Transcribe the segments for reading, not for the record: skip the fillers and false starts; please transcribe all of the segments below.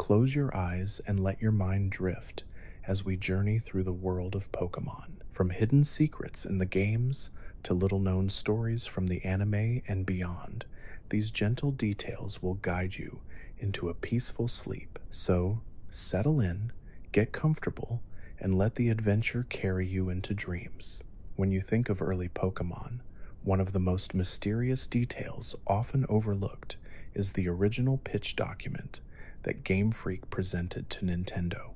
Close your eyes and let your mind drift as we journey through the world of Pokemon. From hidden secrets in the games to little-known stories from the anime and beyond, these gentle details will guide you into a peaceful sleep. So, settle in, get comfortable, and let the adventure carry you into dreams. When you think of early Pokemon, one of the most mysterious details often overlooked is the original pitch document that Game Freak presented to Nintendo.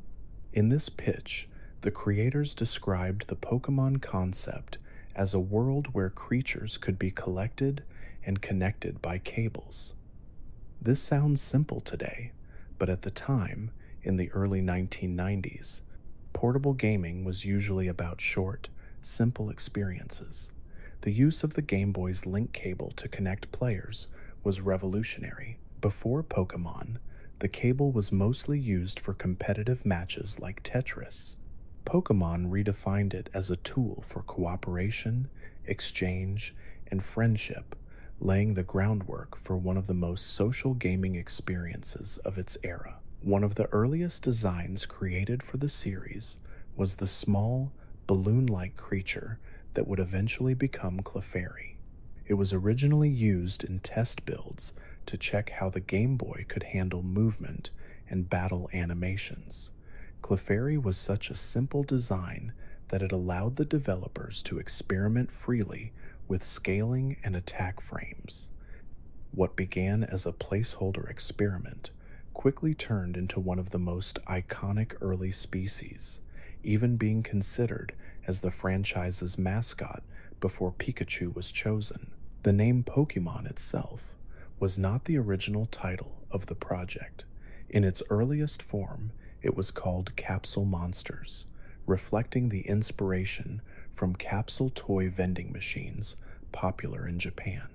In this pitch, the creators described the Pokemon concept as a world where creatures could be collected and connected by cables. This sounds simple today, but at the time, in the early 1990s, portable gaming was usually about short, simple experiences. The use of the Game Boy's link cable to connect players was revolutionary. Before Pokemon, the cable was mostly used for competitive matches like Tetris. Pokemon redefined it as a tool for cooperation, exchange, and friendship, laying the groundwork for one of the most social gaming experiences of its era. One of the earliest designs created for the series was the small, balloon-like creature that would eventually become Clefairy. It was originally used in test builds to check how the Game Boy could handle movement and battle animations. Clefairy was such a simple design that it allowed the developers to experiment freely with scaling and attack frames. What began as a placeholder experiment quickly turned into one of the most iconic early species, even being considered as the franchise's mascot before Pikachu was chosen. The name Pokémon itself was not the original title of the project. In its earliest form, it was called Capsule Monsters, reflecting the inspiration from capsule toy vending machines popular in Japan.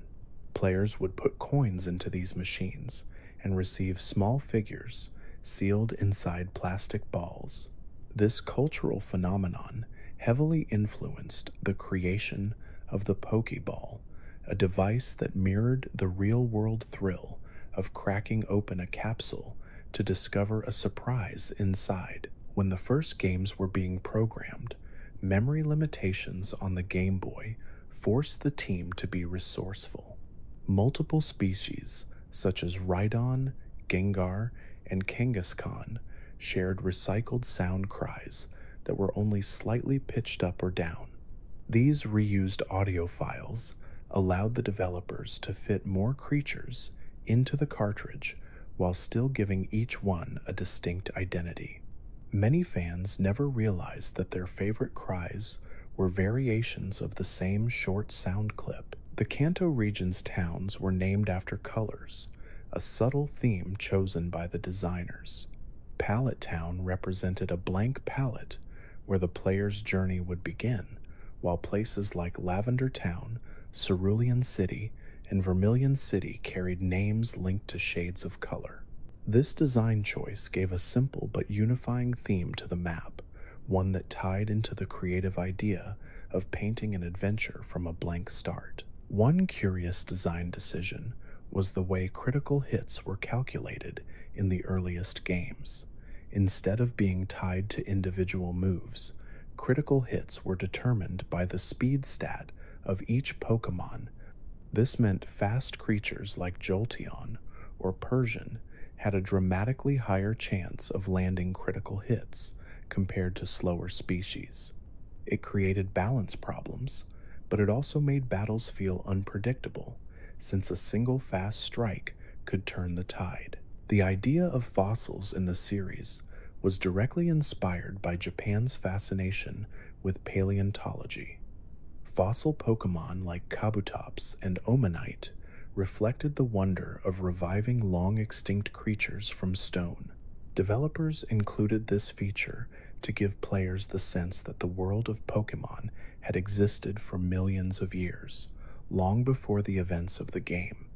Players would put coins into these machines and receive small figures sealed inside plastic balls. This cultural phenomenon heavily influenced the creation of the Poké Ball, a device that mirrored the real-world thrill of cracking open a capsule to discover a surprise inside. When the first games were being programmed, memory limitations on the Game Boy forced the team to be resourceful. Multiple species, such as Rhydon, Gengar, and Kangaskhan, shared recycled sound cries that were only slightly pitched up or down. These reused audio files allowed the developers to fit more creatures into the cartridge while still giving each one a distinct identity. Many fans never realized that their favorite cries were variations of the same short sound clip. The Kanto region's towns were named after colors, a subtle theme chosen by the designers. Pallet Town represented a blank palette where the player's journey would begin, while places like Lavender Town, Cerulean City, and Vermilion City carried names linked to shades of color. This design choice gave a simple but unifying theme to the map, one that tied into the creative idea of painting an adventure from a blank start. One curious design decision was the way critical hits were calculated in the earliest games. Instead of being tied to individual moves, critical hits were determined by the speed stat of each Pokemon. This meant fast creatures like Jolteon or Persian had a dramatically higher chance of landing critical hits compared to slower species. It created balance problems, but it also made battles feel unpredictable, since a single fast strike could turn the tide. The idea of fossils in the series was directly inspired by Japan's fascination with paleontology. Fossil Pokemon like Kabutops and Omanite reflected the wonder of reviving long-extinct creatures from stone. Developers included this feature to give players the sense that the world of Pokemon had existed for millions of years, long before the events of the game.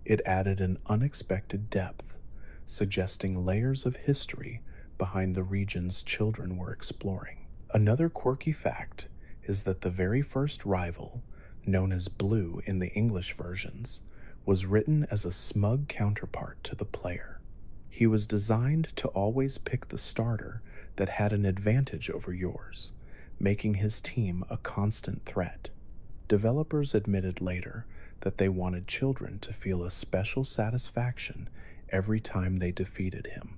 It added an unexpected depth, suggesting layers of history behind the regions children were exploring. Another quirky fact is that the very first rival, known as Blue in the English versions, was written as a smug counterpart to the player. He was designed to always pick the starter that had an advantage over yours, making his team a constant threat. Developers admitted later that they wanted children to feel a special satisfaction every time they defeated him.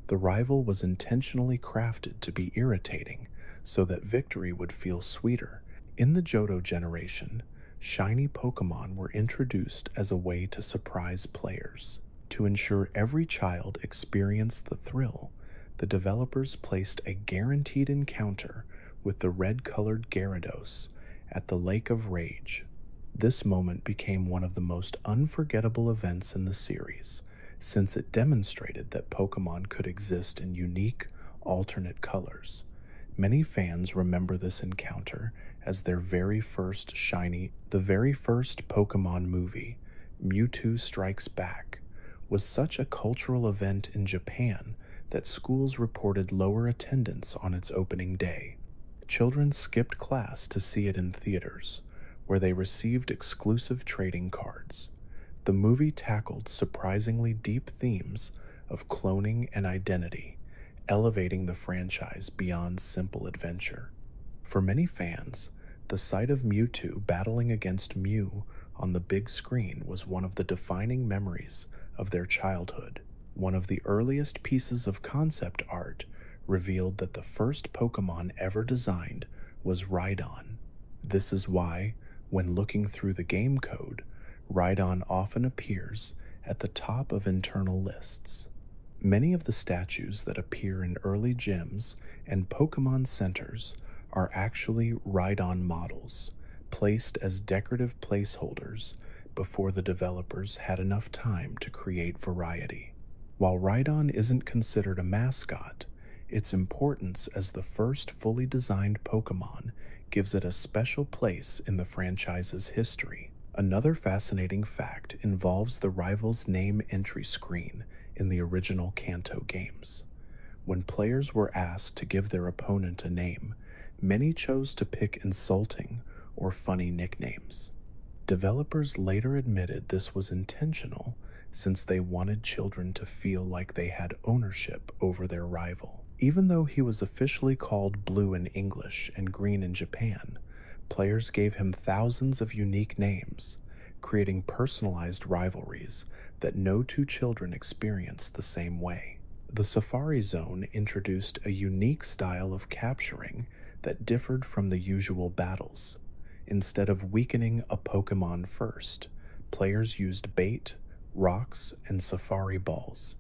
The rival was intentionally crafted to be irritating so that victory would feel sweeter. In the Johto generation, shiny Pokémon were introduced as a way to surprise players. To ensure every child experienced the thrill, the developers placed a guaranteed encounter with the red-colored Gyarados at the Lake of Rage. This moment became one of the most unforgettable events in the series, since it demonstrated that Pokémon could exist in unique, alternate colors. Many fans remember this encounter as their very first shiny. The very first Pokémon movie, Mewtwo Strikes Back, was such a cultural event in Japan that schools reported lower attendance on its opening day. Children skipped class to see it in theaters, where they received exclusive trading cards. The movie tackled surprisingly deep themes of cloning and identity, elevating the franchise beyond simple adventure. For many fans, the sight of Mewtwo battling against Mew on the big screen was one of the defining memories of their childhood. One of the earliest pieces of concept art revealed that the first Pokémon ever designed was Rhydon. This is why, when looking through the game code, Rhydon often appears at the top of internal lists. Many of the statues that appear in early gyms and Pokémon centers are actually Rhydon models, placed as decorative placeholders before the developers had enough time to create variety. While Rhydon isn't considered a mascot, its importance as the first fully designed Pokémon gives it a special place in the franchise's history. Another fascinating fact involves the rival's name entry screen in the original Kanto games. When players were asked to give their opponent a name, many chose to pick insulting or funny nicknames. Developers later admitted this was intentional since they wanted children to feel like they had ownership over their rival. Even though he was officially called Blue in English and Green in Japan, players gave him thousands of unique names, creating personalized rivalries that no two children experienced the same way. The Safari Zone introduced a unique style of capturing that differed from the usual battles. Instead of weakening a Pokémon first, players used bait, rocks, and Safari Balls.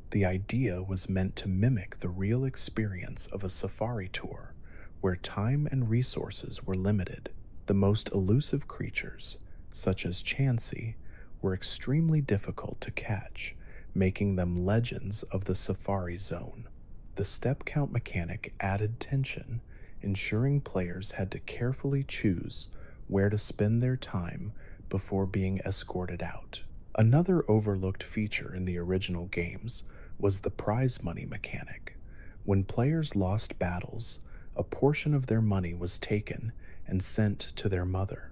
The idea was meant to mimic the real experience of a safari tour, where time and resources were limited. The most elusive creatures, such as Chansey, were extremely difficult to catch, making them legends of the Safari Zone. The step count mechanic added tension, ensuring players had to carefully choose where to spend their time before being escorted out. Another overlooked feature in the original games was the prize money mechanic. When players lost battles, a portion of their money was taken and sent to their mother.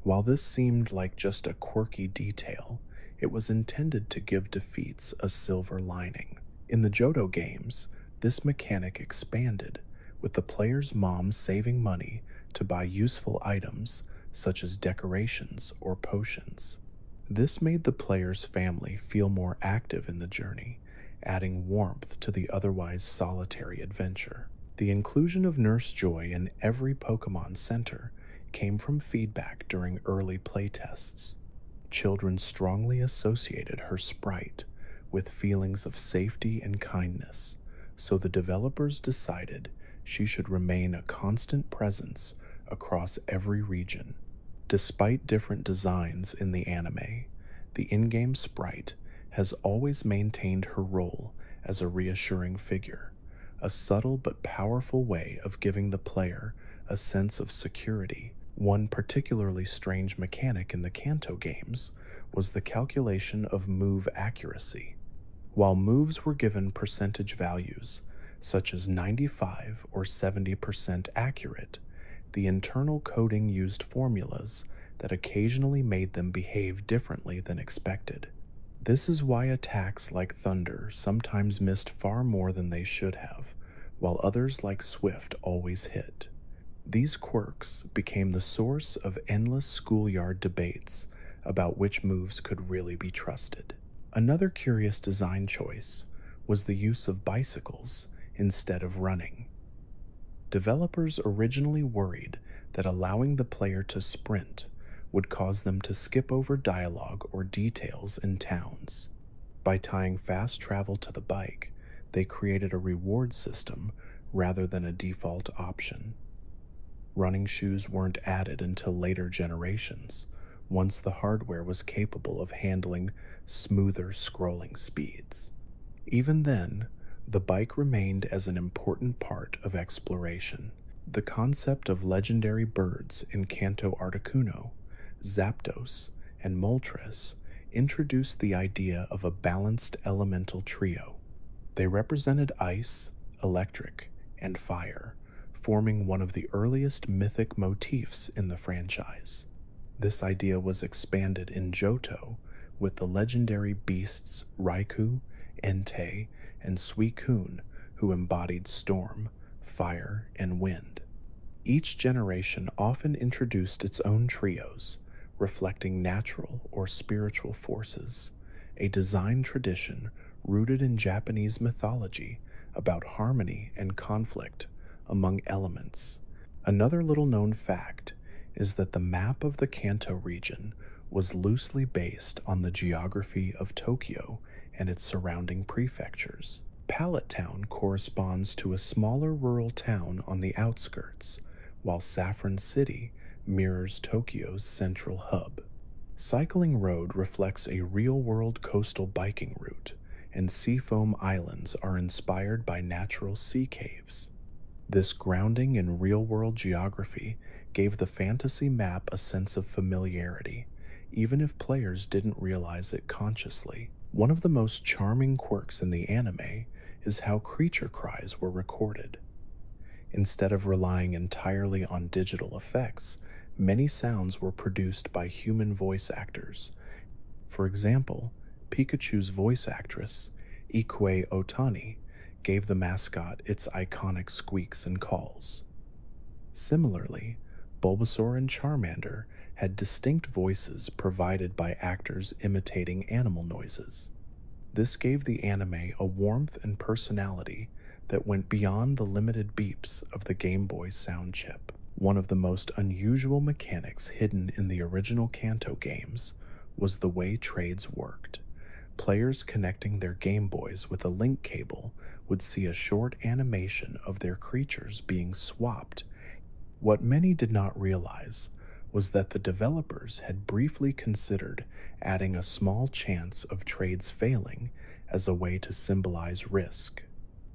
While this seemed like just a quirky detail, it was intended to give defeats a silver lining. In the Johto games, this mechanic expanded, with the player's mom saving money to buy useful items such as decorations or potions. This made the player's family feel more active in the journey, adding warmth to the otherwise solitary adventure. The inclusion of Nurse Joy in every Pokémon Center came from feedback during early playtests. Children strongly associated her sprite with feelings of safety and kindness, so the developers decided she should remain a constant presence across every region. Despite different designs in the anime, the in-game sprite has always maintained her role as a reassuring figure, a subtle but powerful way of giving the player a sense of security. One particularly strange mechanic in the Kanto games was the calculation of move accuracy. While moves were given percentage values, such as 95 or 70% accurate, the internal coding used formulas that occasionally made them behave differently than expected. This is why attacks like thunder sometimes missed far more than they should have, while others like swift always hit. These quirks became the source of endless schoolyard debates about which moves could really be trusted. Another curious design choice was the use of bicycles instead of running. Developers originally worried that allowing the player to sprint would cause them to skip over dialogue or details in towns. By tying fast travel to the bike, they created a reward system rather than a default option. Running shoes weren't added until later generations, once the hardware was capable of handling smoother scrolling speeds. Even then, the bike remained as an important part of exploration. The concept of legendary birds in Canto Articuno, Zapdos, and Moltres introduced the idea of a balanced elemental trio. They represented ice, electric, and fire, forming one of the earliest mythic motifs in the franchise. This idea was expanded in Johto with the legendary beasts Raikou, Entei, and Suicune, who embodied storm, fire, and wind. Each generation often introduced its own trios, reflecting natural or spiritual forces, a design tradition rooted in Japanese mythology about harmony and conflict among elements. Another little-known fact is that the map of the Kanto region was loosely based on the geography of Tokyo and its surrounding prefectures. Pallet Town corresponds to a smaller rural town on the outskirts, while Saffron City mirrors Tokyo's central hub. Cycling Road reflects a real-world coastal biking route, and Seafoam Islands are inspired by natural sea caves. This grounding in real-world geography gave the fantasy map a sense of familiarity, even if players didn't realize it consciously. One of the most charming quirks in the anime is how creature cries were recorded. Instead of relying entirely on digital effects, many sounds were produced by human voice actors. For example, Pikachu's voice actress, Ikue Otani, gave the mascot its iconic squeaks and calls. Similarly, Bulbasaur and Charmander had distinct voices provided by actors imitating animal noises. This gave the anime a warmth and personality that went beyond the limited beeps of the Game Boy sound chip. One of the most unusual mechanics hidden in the original Kanto games was the way trades worked. Players connecting their Game Boys with a link cable would see a short animation of their creatures being swapped. What many did not realize was that the developers had briefly considered adding a small chance of trades failing as a way to symbolize risk.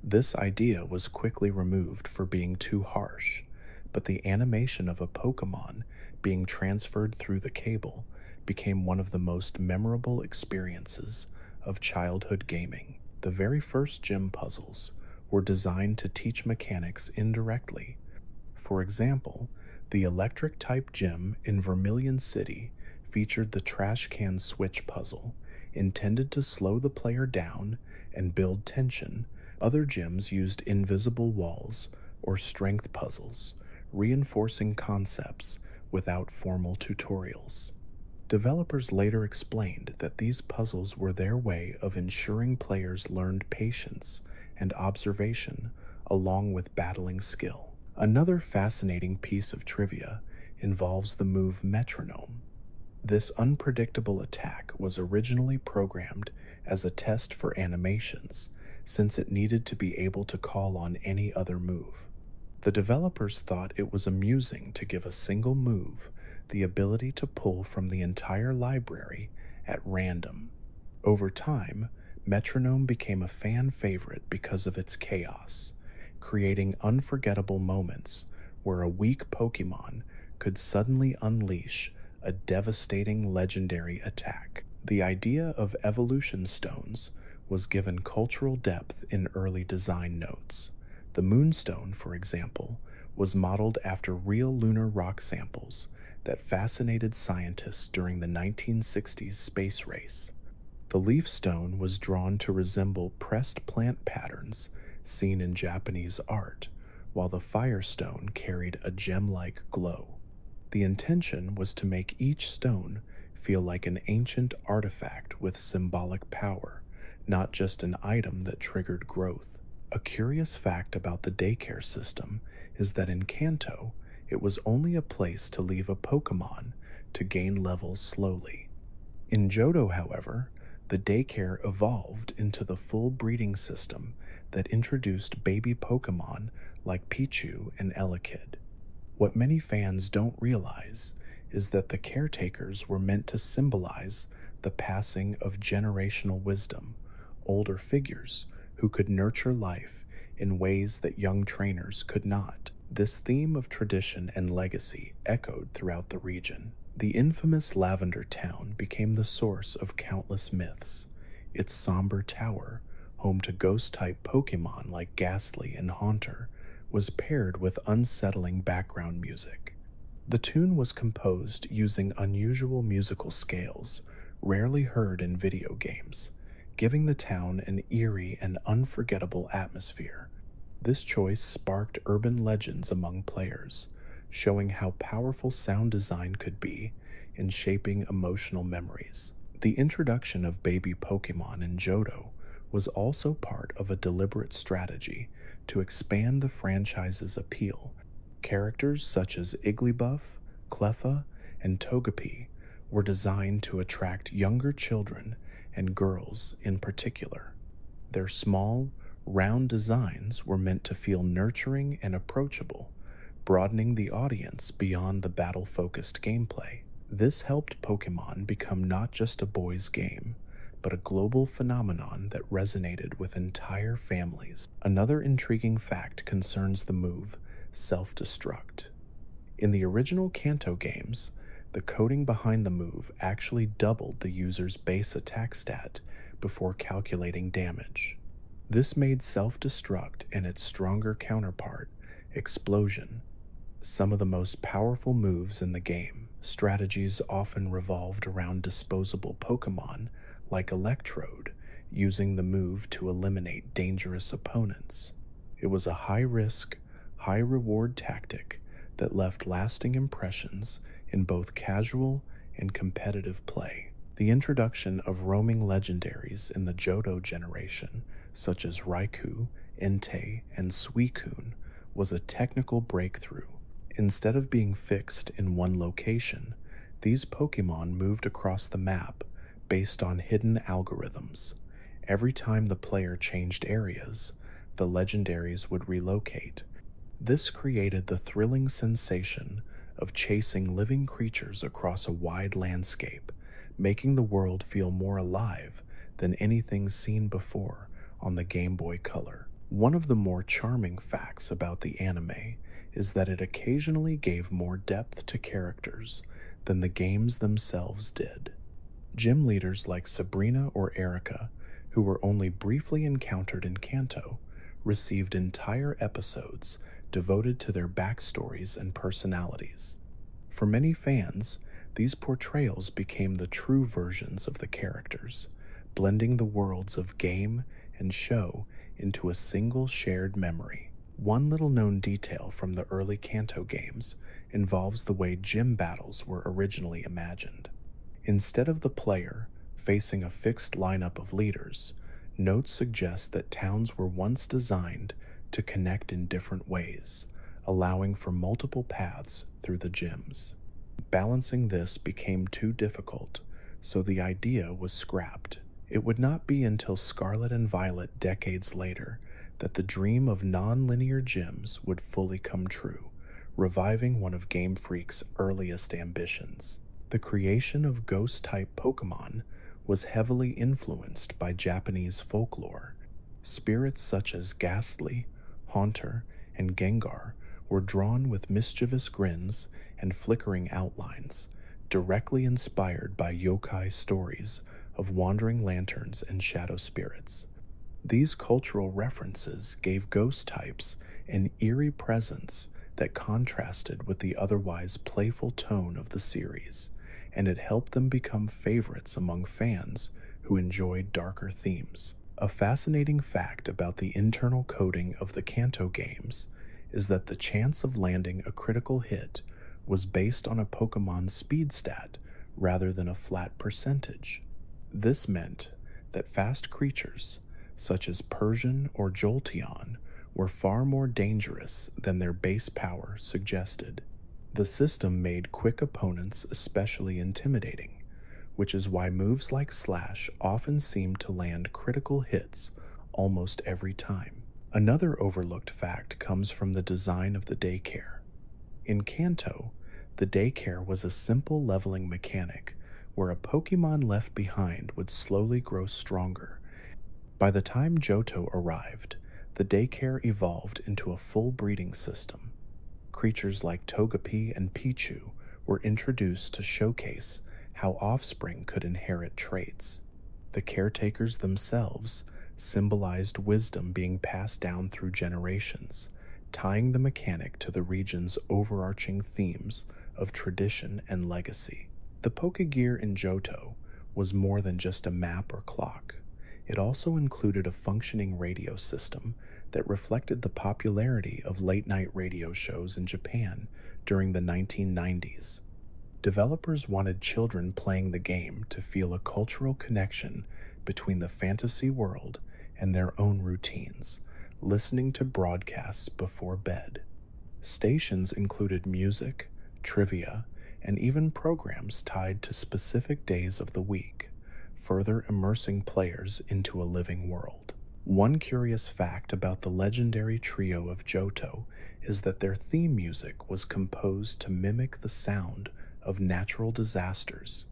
This idea was quickly removed for being too harsh, but the animation of a Pokémon being transferred through the cable became one of the most memorable experiences of childhood gaming. The very first gym puzzles were designed to teach mechanics indirectly. For example, the electric-type gym in Vermilion City featured the trash can switch puzzle, intended to slow the player down and build tension. Other gyms used invisible walls or strength puzzles, reinforcing concepts without formal tutorials. Developers later explained that these puzzles were their way of ensuring players learned patience and observation along with battling skill. Another fascinating piece of trivia involves the move metronome. This unpredictable attack was originally programmed as a test for animations, since it needed to be able to call on any other move. The developers thought it was amusing to give a single move the ability to pull from the entire library at random. Over time, metronome became a fan favorite because of its chaos, creating unforgettable moments where a weak Pokémon could suddenly unleash a devastating legendary attack. The idea of evolution stones was given cultural depth in early design notes. The Moonstone, for example, was modeled after real lunar rock samples that fascinated scientists during the 1960s space race. The leaf stone was drawn to resemble pressed plant patterns seen in Japanese art, while the firestone carried a gem-like glow. The intention was to make each stone feel like an ancient artifact with symbolic power, not just an item that triggered growth. A curious fact about the daycare system is that in Kanto, it was only a place to leave a Pokémon to gain levels slowly. In Johto, however, the daycare evolved into the full breeding system that introduced baby Pokémon like Pichu and Elekid. What many fans don't realize is that the caretakers were meant to symbolize the passing of generational wisdom, older figures who could nurture life in ways that young trainers could not. This theme of tradition and legacy echoed throughout the region. The infamous Lavender Town became the source of countless myths. Its somber tower, home to ghost-type Pokémon like Ghastly and Haunter, was paired with unsettling background music. The tune was composed using unusual musical scales, rarely heard in video games, giving the town an eerie and unforgettable atmosphere. This choice sparked urban legends among players, showing how powerful sound design could be in shaping emotional memories. The introduction of baby Pokémon in Johto was also part of a deliberate strategy to expand the franchise's appeal. Characters such as Igglybuff, Cleffa, and Togepi were designed to attract younger children and girls in particular. Their small, round designs were meant to feel nurturing and approachable, broadening the audience beyond the battle-focused gameplay. This helped Pokémon become not just a boys' game, but a global phenomenon that resonated with entire families. Another intriguing fact concerns the move self-destruct. In the original Kanto games, the coding behind the move actually doubled the user's base attack stat before calculating damage. This made self-destruct and its stronger counterpart, explosion, some of the most powerful moves in the game. Strategies often revolved around disposable Pokémon like Electrode, using the move to eliminate dangerous opponents. It was a high-risk, high-reward tactic that left lasting impressions in both casual and competitive play. The introduction of roaming legendaries in the Johto generation, such as Raikou, Entei, and Suicune, was a technical breakthrough. Instead of being fixed in one location, these Pokémon moved across the map based on hidden algorithms. Every time the player changed areas, the legendaries would relocate. This created the thrilling sensation of chasing living creatures across a wide landscape, making the world feel more alive than anything seen before on the Game Boy Color. One of the more charming facts about the anime is that it occasionally gave more depth to characters than the games themselves did. Gym leaders like Sabrina or Erica, who were only briefly encountered in Kanto, received entire episodes devoted to their backstories and personalities. For many fans, these portrayals became the true versions of the characters, blending the worlds of game and show into a single shared memory. One little-known detail from the early Kanto games involves the way gym battles were originally imagined. Instead of the player facing a fixed lineup of leaders, notes suggest that towns were once designed to connect in different ways, allowing for multiple paths through the gyms. Balancing this became too difficult, so the idea was scrapped. It would not be until Scarlet and Violet decades later that the dream of non-linear gyms would fully come true, reviving one of Game Freak's earliest ambitions. The creation of ghost-type Pokémon was heavily influenced by Japanese folklore. Spirits such as Ghastly, Haunter, and Gengar were drawn with mischievous grins and flickering outlines, directly inspired by yokai stories of wandering lanterns and shadow spirits. These cultural references gave ghost types an eerie presence that contrasted with the otherwise playful tone of the series, and it helped them become favorites among fans who who enjoyed darker themes. A fascinating fact about the internal coding of the Kanto games is that the chance of landing a critical hit was based on a Pokemon's speed stat rather than a flat percentage. This meant that fast creatures, such as Persian or Jolteon, were far more dangerous than their base power suggested. The system made quick opponents especially intimidating, which is why moves like Slash often seem to land critical hits almost every time. Another overlooked fact comes from the design of the daycare. In Kanto, the daycare was a simple leveling mechanic where a Pokemon left behind would slowly grow stronger. By the time Johto arrived, the daycare evolved into a full breeding system. Creatures like Togepi and Pichu were introduced to showcase how offspring could inherit traits. The caretakers themselves symbolized wisdom being passed down through generations, tying the mechanic to the region's overarching themes of tradition and legacy. The Pokegear in Johto was more than just a map or clock. It also included a functioning radio system that reflected the popularity of late-night radio shows in Japan during the 1990s. Developers wanted children playing the game to feel a cultural connection between the fantasy world and their own routines, listening to broadcasts before bed. Stations included music, trivia, and even programs tied to specific days of the week, further immersing players into a living world. One curious fact about the legendary trio of Johto is that their theme music was composed to mimic the sound of natural disasters.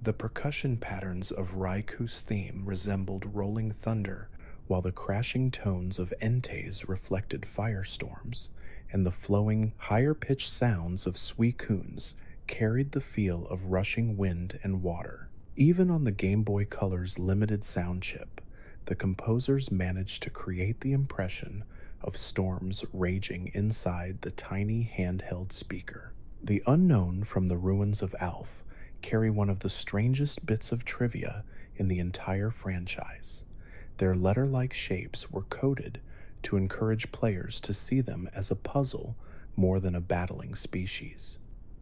The percussion patterns of Raiku's theme resembled rolling thunder, while the crashing tones of Entei's reflected firestorms, and the flowing, higher-pitched sounds of Suicune's carried the feel of rushing wind and water. Even on the Game Boy Color's limited sound chip, the composers managed to create the impression of storms raging inside the tiny handheld speaker. The Unknown from the Ruins of Alph carry one of the strangest bits of trivia in the entire franchise. Their letter-like shapes were coded to encourage players to see them as a puzzle more than a battling species.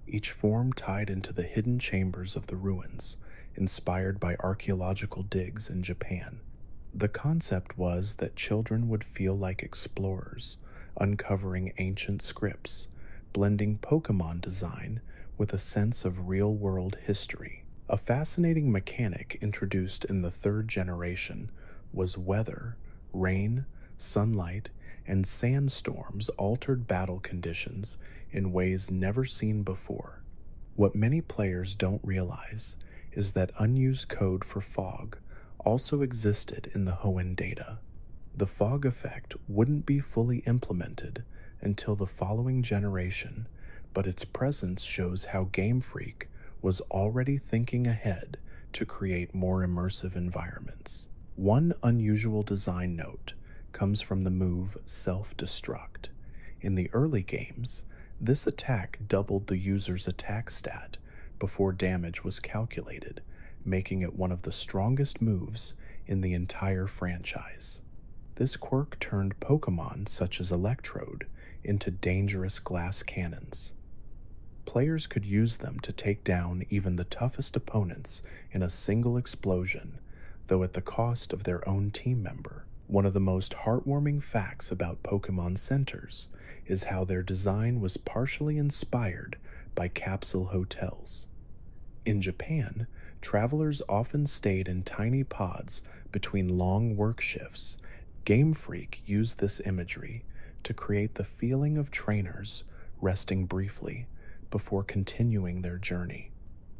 Each form tied into the hidden chambers of the ruins, inspired by archaeological digs in Japan. The concept was that children would feel like explorers, uncovering ancient scripts, blending Pokémon design with a sense of real-world history. A fascinating mechanic introduced in the third generation was weather. Rain, sunlight, and sandstorms altered battle conditions in ways never seen before. What many players don't realize is that unused code for fog also existed in the Hoenn data. The fog effect wouldn't be fully implemented until the following generation, but its presence shows how Game Freak was already thinking ahead to create more immersive environments. One unusual design note comes from the move Self-Destruct. In the early games, this attack doubled the user's attack stat before damage was calculated, making it one of the strongest moves in the entire franchise. This quirk turned Pokémon such as Electrode into dangerous glass cannons. Players could use them to take down even the toughest opponents in a single explosion, though at the cost of their own team member. One of the most heartwarming facts about Pokémon Centers is how their design was partially inspired by capsule hotels. In Japan, travelers often stayed in tiny pods between long work shifts. Game Freak used this imagery to create the feeling of trainers resting briefly before continuing their journey.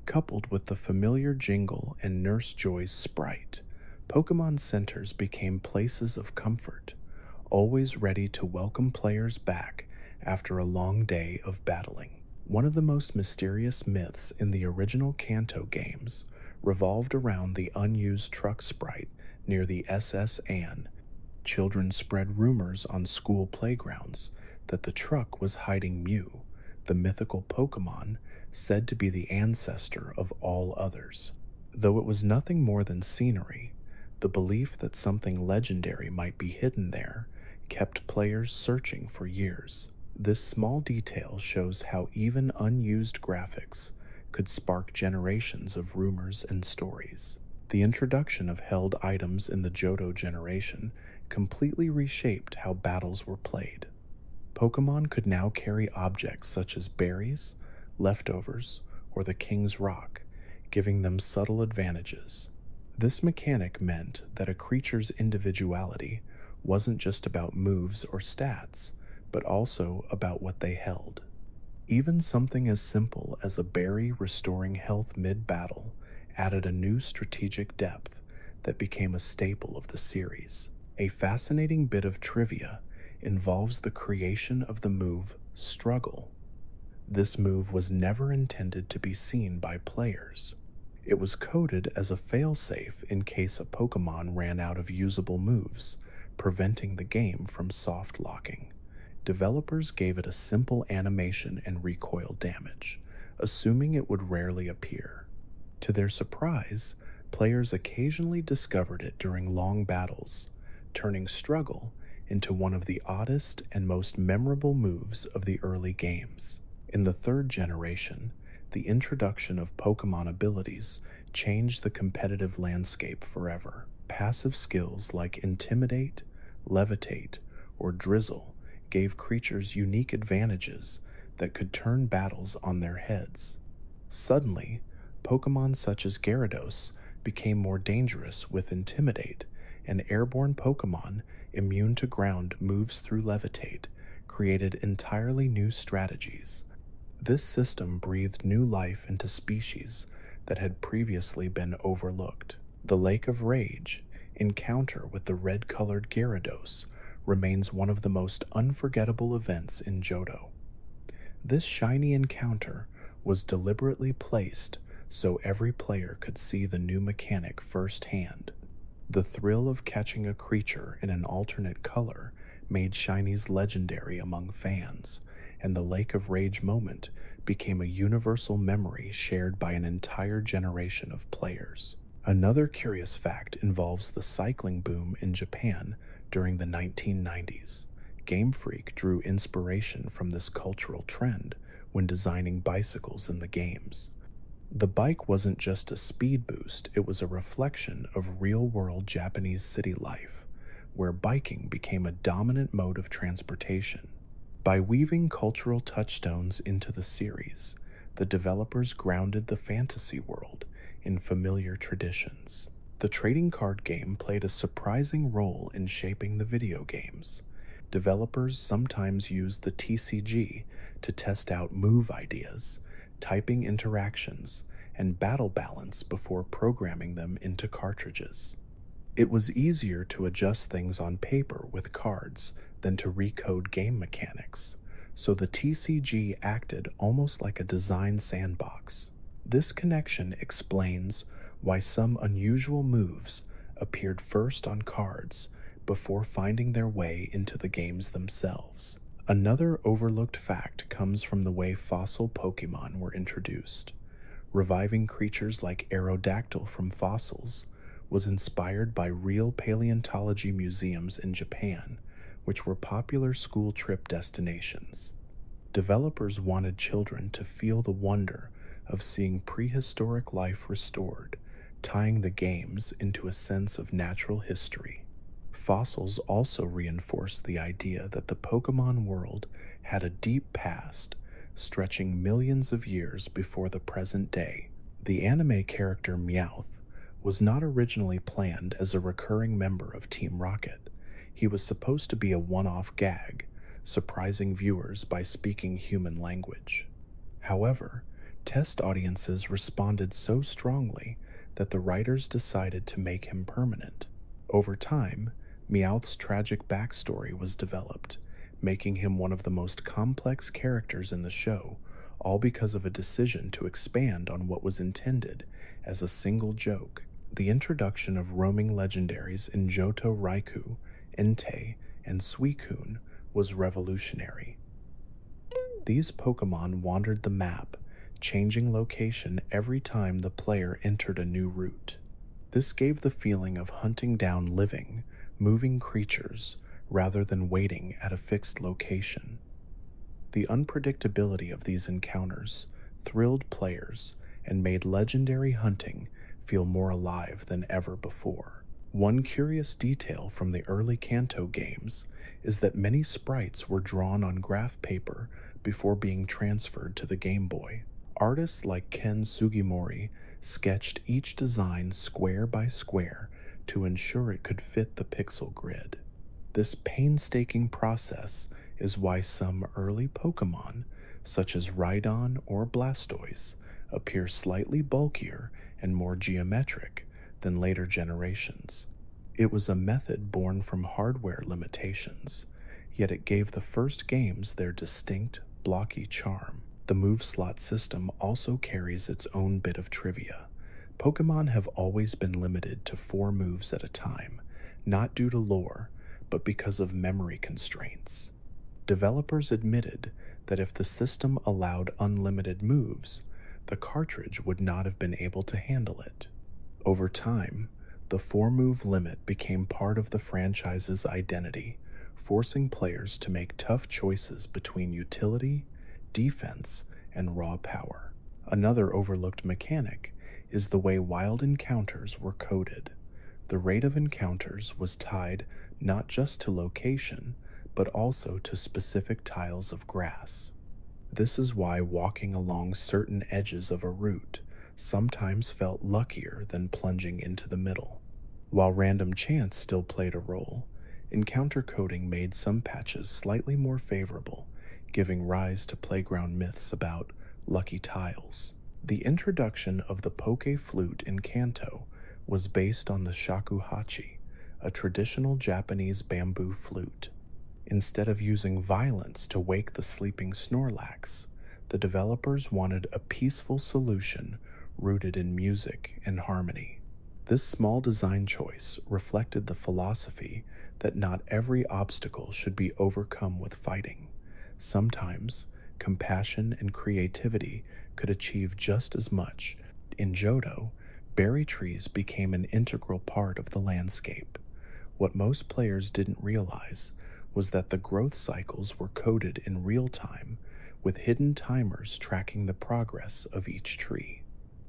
Coupled with the familiar jingle and Nurse Joy's sprite, Pokémon Centers became places of comfort, always ready to welcome players back after a long day of battling. One of the most mysterious myths in the original Kanto games revolved around the unused truck sprite near the SS Anne. Children spread rumors on school playgrounds that the truck was hiding Mew, the mythical Pokémon said to be the ancestor of all others. Though it was nothing more than scenery, the belief that something legendary might be hidden there kept players searching for years. This small detail shows how even unused graphics could spark generations of rumors and stories. The introduction of held items in the Johto generation completely reshaped how battles were played. Pokemon could now carry objects such as berries, leftovers, or the King's Rock, giving them subtle advantages. This mechanic meant that a creature's individuality wasn't just about moves or stats, but also about what they held. Even something as simple as a berry restoring health mid-battle added a new strategic depth that became a staple of the series. A fascinating bit of trivia involves the creation of the move Struggle. This move was never intended to be seen by players. It was coded as a failsafe in case a Pokemon ran out of usable moves, preventing the game from soft locking. Developers gave it a simple animation and recoil damage, assuming it would rarely appear. To their surprise, players occasionally discovered it during long battles, turning Struggle into one of the oddest and most memorable moves of the early games. In the third generation, the introduction of Pokemon abilities changed the competitive landscape forever. Passive skills like Intimidate, Levitate, or Drizzle gave creatures unique advantages that could turn battles on their heads. Suddenly, Pokemon such as Gyarados became more dangerous with Intimidate, and airborne Pokemon immune to ground moves through Levitate created entirely new strategies. This system breathed new life into species that had previously been overlooked. The Lake of Rage encounter with the red-colored Gyarados remains one of the most unforgettable events in Johto. This shiny encounter was deliberately placed so every player could see the new mechanic firsthand. The thrill of catching a creature in an alternate color made shinies legendary among fans, and the Lake of Rage moment became a universal memory shared by an entire generation of players. Another curious fact involves the cycling boom in Japan during the 1990s. Game Freak drew inspiration from this cultural trend when designing bicycles in the games. The bike wasn't just a speed boost, it was a reflection of real-world Japanese city life, where biking became a dominant mode of transportation. By weaving cultural touchstones into the series, the developers grounded the fantasy world in familiar traditions. The trading card game played a surprising role in shaping the video games. Developers sometimes used the TCG to test out move ideas, typing interactions, and battle balance before programming them into cartridges. It was easier to adjust things on paper with cards than to recode game mechanics, so the TCG acted almost like a design sandbox. This connection explains why some unusual moves appeared first on cards before finding their way into the games themselves. Another overlooked fact comes from the way fossil Pokemon were introduced. Reviving creatures like Aerodactyl from fossils was inspired by real paleontology museums in Japan, which were popular school trip destinations. Developers wanted children to feel the wonder of seeing prehistoric life restored, tying the games into a sense of natural history. Fossils also reinforced the idea that the Pokemon world had a deep past, stretching millions of years before the present day. The anime character Meowth was not originally planned as a recurring member of Team Rocket. He was supposed to be a one-off gag, surprising viewers by speaking human language. However, test audiences responded so strongly that the writers decided to make him permanent. Over time, Meowth's tragic backstory was developed, making him one of the most complex characters in the show, all because of a decision to expand on what was intended as a single joke. The introduction of roaming legendaries in Johto Raikou, Entei, and Suicune was revolutionary. These Pokemon wandered the map, changing location every time the player entered a new route. This gave the feeling of hunting down living, moving creatures rather than waiting at a fixed location. The unpredictability of these encounters thrilled players and made legendary hunting feel more alive than ever before. One curious detail from the early Kanto games is that many sprites were drawn on graph paper before being transferred to the Game Boy. Artists like Ken Sugimori sketched each design square by square to ensure it could fit the pixel grid. This painstaking process is why some early Pokémon, such as Rhydon or Blastoise, appear slightly bulkier and more geometric than later generations. It was a method born from hardware limitations, yet it gave the first games their distinct, blocky charm. The move slot system also carries its own bit of trivia. Pokémon have always been limited to 4 moves at a time, not due to lore, but because of memory constraints. Developers admitted that if the system allowed unlimited moves, the cartridge would not have been able to handle it. Over time, the 4-move limit became part of the franchise's identity, forcing players to make tough choices between utility, defense, and raw power. Another overlooked mechanic is the way wild encounters were coded. The rate of encounters was tied not just to location, but also to specific tiles of grass. This is why walking along certain edges of a route sometimes felt luckier than plunging into the middle. While random chance still played a role, encounter coding made some patches slightly more favorable, giving rise to playground myths about lucky tiles. The introduction of the Poké Flute in Kanto was based on the shakuhachi, a traditional Japanese bamboo flute. Instead of using violence to wake the sleeping Snorlax, the developers wanted a peaceful solution rooted in music and harmony. This small design choice reflected the philosophy that not every obstacle should be overcome with fighting. Sometimes, compassion and creativity could achieve just as much. In Johto, berry trees became an integral part of the landscape. What most players didn't realize was that the growth cycles were coded in real time, with hidden timers tracking the progress of each tree.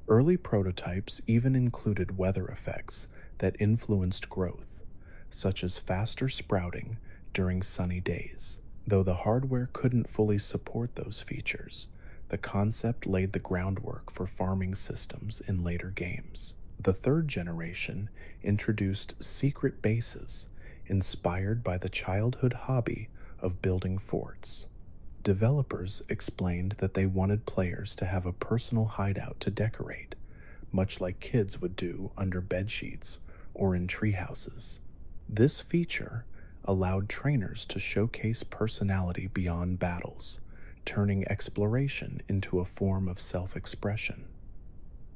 Early prototypes even included weather effects that influenced growth, such as faster sprouting during sunny days. Though the hardware couldn't fully support those features, the concept laid the groundwork for farming systems in later games. The third generation introduced secret bases, inspired by the childhood hobby of building forts. Developers explained that they wanted players to have a personal hideout to decorate, much like kids would do under bedsheets or in treehouses. This feature allowed trainers to showcase personality beyond battles, turning exploration into a form of self-expression.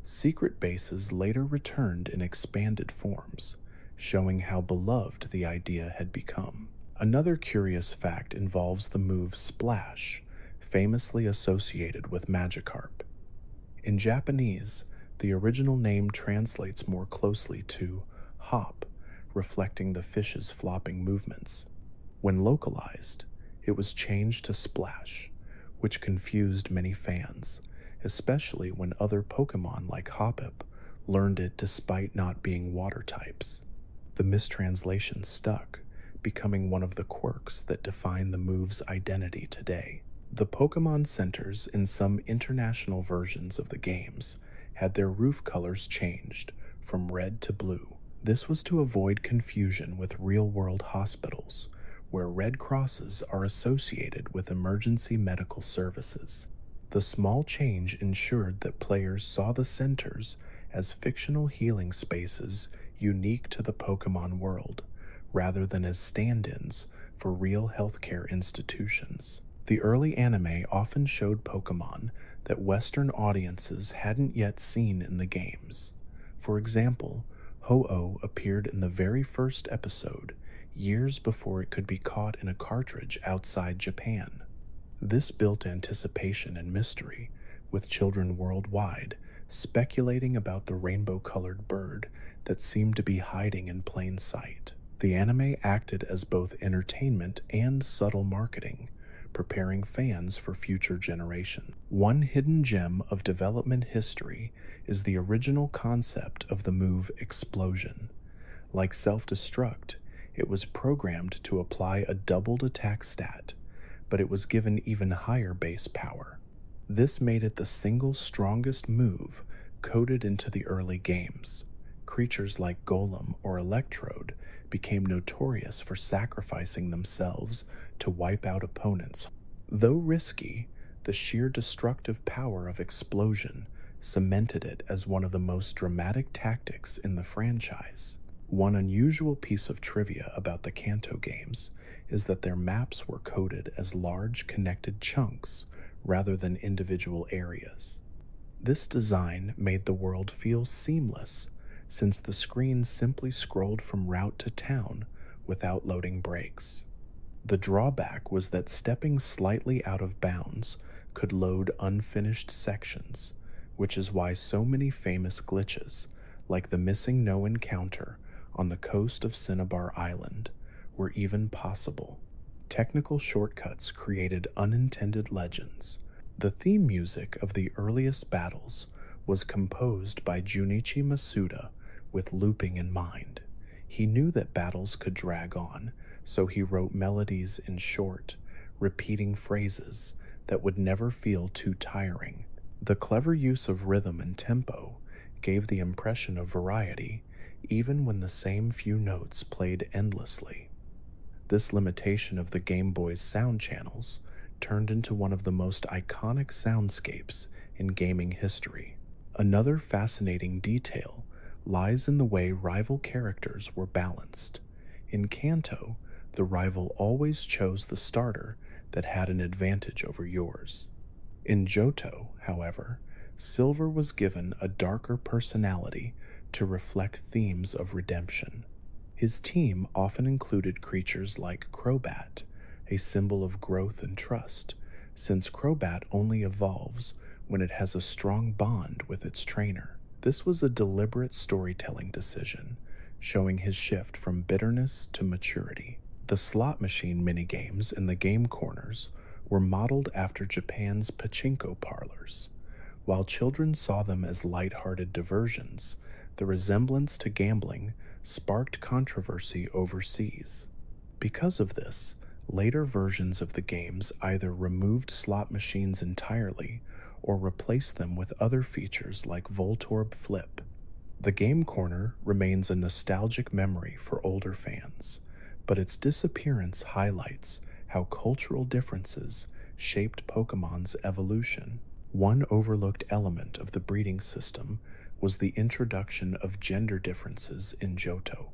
Secret bases later returned in expanded forms, showing how beloved the idea had become. Another curious fact involves the move Splash, famously associated with Magikarp. In Japanese, the original name translates more closely to hop, reflecting the fish's flopping movements. When localized, it was changed to Splash, which confused many fans, especially when other Pokémon like Hoppip learned it despite not being water types. The mistranslation stuck, becoming one of the quirks that define the move's identity today. The Pokémon centers in some international versions of the games had their roof colors changed from red to blue. This was to avoid confusion with real-world hospitals, where red crosses are associated with emergency medical services. The small change ensured that players saw the centers as fictional healing spaces unique to the Pokémon world, rather than as stand-ins for real healthcare institutions. The early anime often showed Pokémon that Western audiences hadn't yet seen in the games. For example, Ho-Oh appeared in the very first episode, years before it could be caught in a cartridge outside Japan. This built anticipation and mystery, with children worldwide speculating about the rainbow-colored bird that seemed to be hiding in plain sight. The anime acted as both entertainment and subtle marketing, preparing fans for future generations. One hidden gem of development history is the original concept of the move Explosion. Like self-destruct, it was programmed to apply a doubled attack stat, but it was given even higher base power. This made it the single strongest move coded into the early games. Creatures like Golem or Electrode became notorious for sacrificing themselves to wipe out opponents. Though risky, the sheer destructive power of Explosion cemented it as one of the most dramatic tactics in the franchise. One unusual piece of trivia about the Kanto games is that their maps were coded as large connected chunks rather than individual areas. This design made the world feel seamless, since the screen simply scrolled from route to town without loading breaks. The drawback was that stepping slightly out of bounds could load unfinished sections, which is why so many famous glitches, like the MissingNo encounter on the coast of Cinnabar Island, were even possible. Technical shortcuts created unintended legends. The theme music of the earliest battles was composed by Junichi Masuda with looping in mind. He knew that battles could drag on, so he wrote melodies in short, repeating phrases that would never feel too tiring. The clever use of rhythm and tempo gave the impression of variety, even when the same few notes played endlessly. This limitation of the Game Boy's sound channels turned into one of the most iconic soundscapes in gaming history. Another fascinating detail lies in the way rival characters were balanced. In Kanto, the rival always chose the starter that had an advantage over yours. In Joto, however, Silver was given a darker personality to reflect themes of redemption. His team often included creatures like Crobat, a symbol of growth and trust, since Crobat only evolves when it has a strong bond with its trainer. This was a deliberate storytelling decision, showing his shift from bitterness to maturity. The slot machine minigames in the game corners were modeled after Japan's pachinko parlors. While children saw them as light-hearted diversions, the resemblance to gambling sparked controversy overseas. Because of this, later versions of the games either removed slot machines entirely or replaced them with other features like Voltorb Flip. The game corner remains a nostalgic memory for older fans, but its disappearance highlights how cultural differences shaped Pokemon's evolution. One overlooked element of the breeding system was the introduction of gender differences in Johto.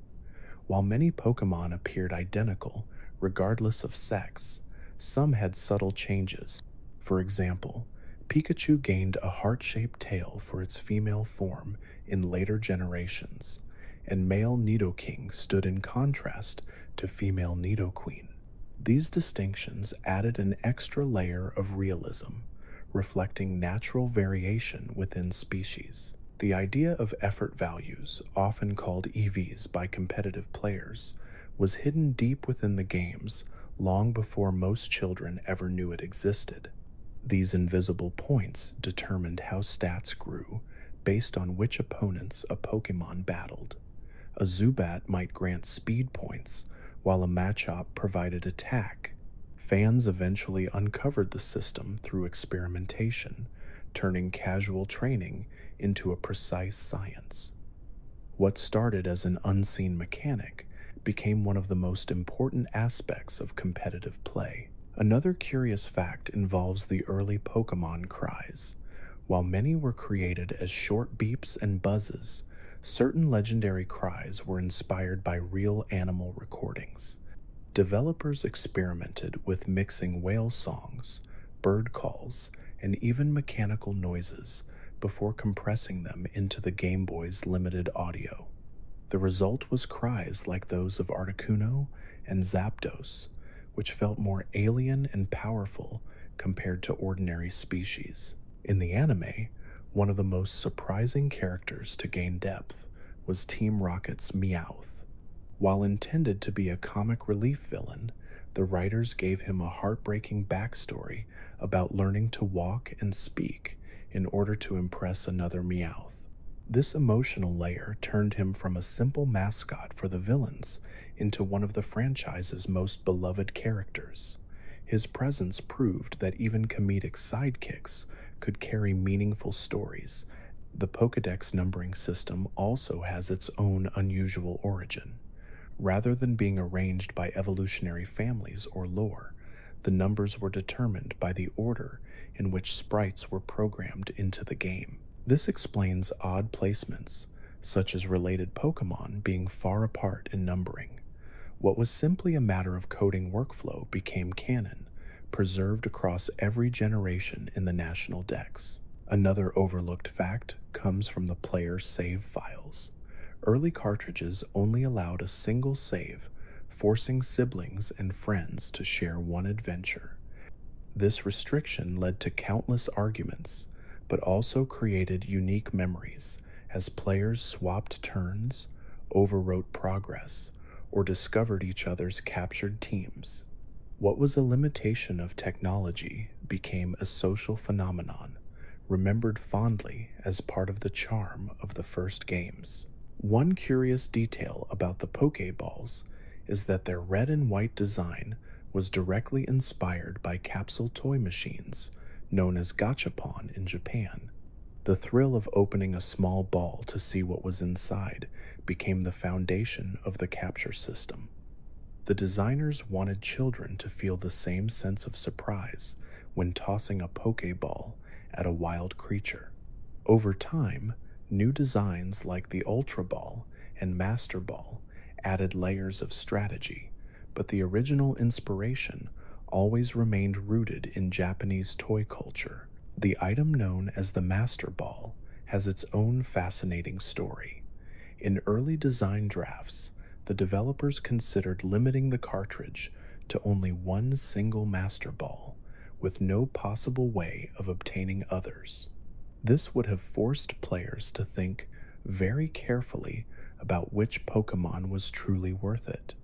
While many Pokemon appeared identical regardless of sex, some had subtle changes. For example, Pikachu gained a heart-shaped tail for its female form in later generations, and male Nidoking stood in contrast to female Nidoqueen. These distinctions added an extra layer of realism, reflecting natural variation within species. The idea of effort values, often called EVs by competitive players, was hidden deep within the games long before most children ever knew it existed. These invisible points determined how stats grew based on which opponents a Pokemon battled. A Zubat might grant speed points, while a Machop provided attack. Fans eventually uncovered the system through experimentation, turning casual training into a precise science. What started as an unseen mechanic became one of the most important aspects of competitive play. Another curious fact involves the early Pokemon cries. While many were created as short beeps and buzzes, certain legendary cries were inspired by real animal recordings. Developers experimented with mixing whale songs, bird calls, and even mechanical noises before compressing them into the Game Boy's limited audio. The result was cries like those of Articuno and Zapdos, which felt more alien and powerful compared to ordinary species. In the anime, one of the most surprising characters to gain depth was Team Rocket's Meowth. While intended to be a comic relief villain, the writers gave him a heartbreaking backstory about learning to walk and speak in order to impress another Meowth. This emotional layer turned him from a simple mascot for the villains into one of the franchise's most beloved characters. His presence proved that even comedic sidekicks could carry meaningful stories. The Pokédex numbering system also has its own unusual origin. Rather than being arranged by evolutionary families or lore, the numbers were determined by the order in which sprites were programmed into the game. This explains odd placements, such as related Pokémon being far apart in numbering. What was simply a matter of coding workflow became canon, preserved across every generation in the national dex. Another overlooked fact comes from the player's save files. Early cartridges only allowed a single save, forcing siblings and friends to share one adventure. This restriction led to countless arguments, but also created unique memories as players swapped turns, overwrote progress, or discovered each other's captured teams. What was a limitation of technology became a social phenomenon, remembered fondly as part of the charm of the first games. One curious detail about the Poké Balls is that their red and white design was directly inspired by capsule toy machines known as gachapon in Japan. The thrill of opening a small ball to see what was inside became the foundation of the capture system. The designers wanted children to feel the same sense of surprise when tossing a Poké Ball at a wild creature. Over time, new designs like the Ultra Ball and Master Ball added layers of strategy, but the original inspiration always remained rooted in Japanese toy culture. The item known as the Master Ball has its own fascinating story. In early design drafts, the developers considered limiting the cartridge to only one single Master Ball, with no possible way of obtaining others. This would have forced players to think very carefully about which Pokémon was truly worth it.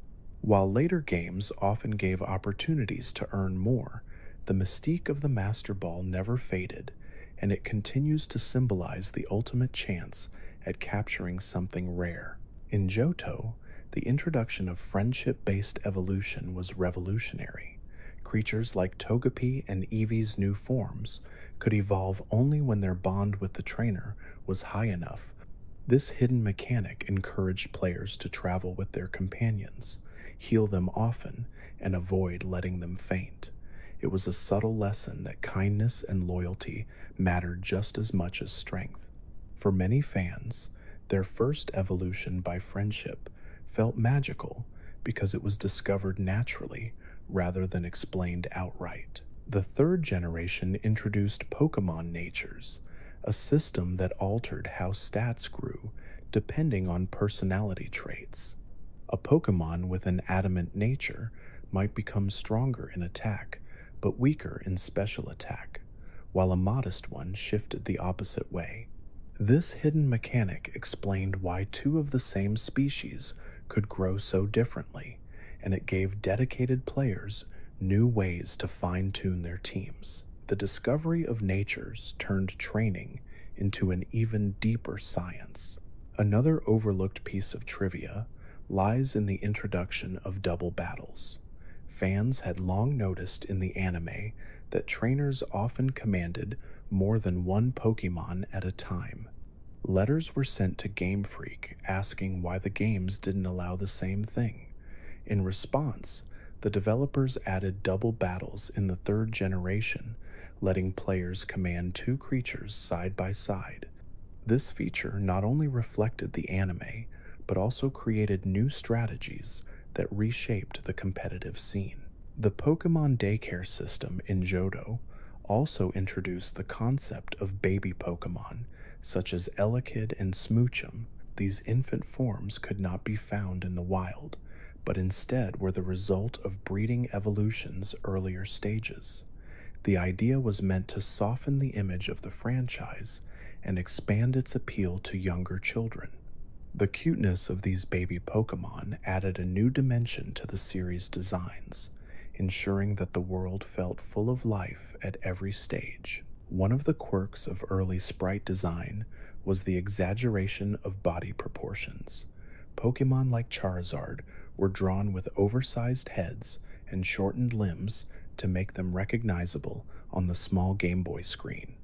While later games often gave opportunities to earn more, the mystique of the Master Ball never faded, and it continues to symbolize the ultimate chance at capturing something rare. In Johto, the introduction of friendship-based evolution was revolutionary. Creatures like Togepi and Eevee's new forms could evolve only when their bond with the trainer was high enough. This hidden mechanic encouraged players to travel with their companions, heal them often, and avoid letting them faint. It was a subtle lesson that kindness and loyalty mattered just as much as strength. For many fans, their first evolution by friendship felt magical because it was discovered naturally rather than explained outright. The third generation introduced Pokémon Natures, a system that altered how stats grew depending on personality traits. A Pokémon with an adamant nature might become stronger in attack, but weaker in special attack, while a modest one shifted the opposite way. This hidden mechanic explained why two of the same species could grow so differently, and it gave dedicated players new ways to fine-tune their teams. The discovery of natures turned training into an even deeper science. Another overlooked piece of trivia lies in the introduction of double battles. Fans had long noticed in the anime that trainers often commanded more than one Pokémon at a time. Letters were sent to Game Freak asking why the games didn't allow the same thing. In response, the developers added double battles in the third generation, letting players command two creatures side by side. This feature not only reflected the anime, but also created new strategies that reshaped the competitive scene. The Pokemon daycare system in Johto also introduced the concept of baby Pokemon, such as Elekid and Smoochum. These infant forms could not be found in the wild, but instead were the result of breeding evolution's earlier stages. The idea was meant to soften the image of the franchise and expand its appeal to younger children. The cuteness of these baby Pokemon added a new dimension to the series' designs, ensuring that the world felt full of life at every stage. One of the quirks of early sprite design was the exaggeration of body proportions. Pokemon like Charizard were drawn with oversized heads and shortened limbs to make them recognizable on the small Game Boy screen.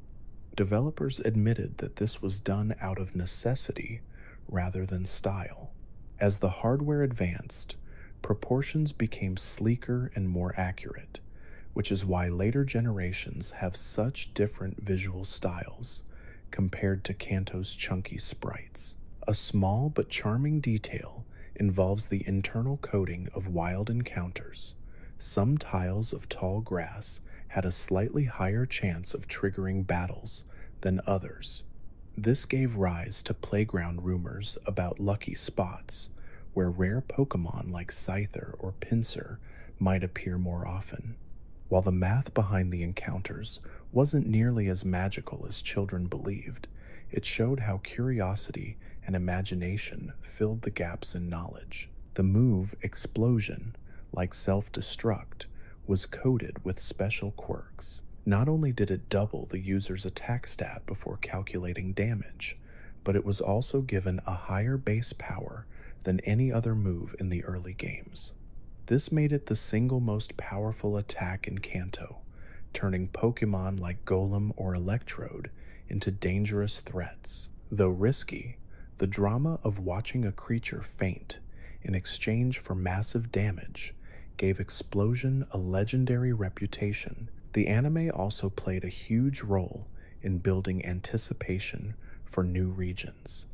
Developers admitted that this was done out of necessity rather than style. As the hardware advanced, proportions became sleeker and more accurate, which is why later generations have such different visual styles compared to Kanto's chunky sprites. A small but charming detail involves the internal coding of wild encounters. Some tiles of tall grass had a slightly higher chance of triggering battles than others. This gave rise to playground rumors about lucky spots, where rare Pokemon like Scyther or Pinsir might appear more often. While the math behind the encounters wasn't nearly as magical as children believed, it showed how curiosity and imagination filled the gaps in knowledge. The move Explosion, like self-destruct, was coded with special quirks. Not only did it double the user's attack stat before calculating damage, but it was also given a higher base power than any other move in the early games. This made it the single most powerful attack in Kanto, turning Pokemon like Golem or Electrode into dangerous threats. Though risky, the drama of watching a creature faint in exchange for massive damage gave Explosion a legendary reputation. The anime also played a huge role in building anticipation for new regions.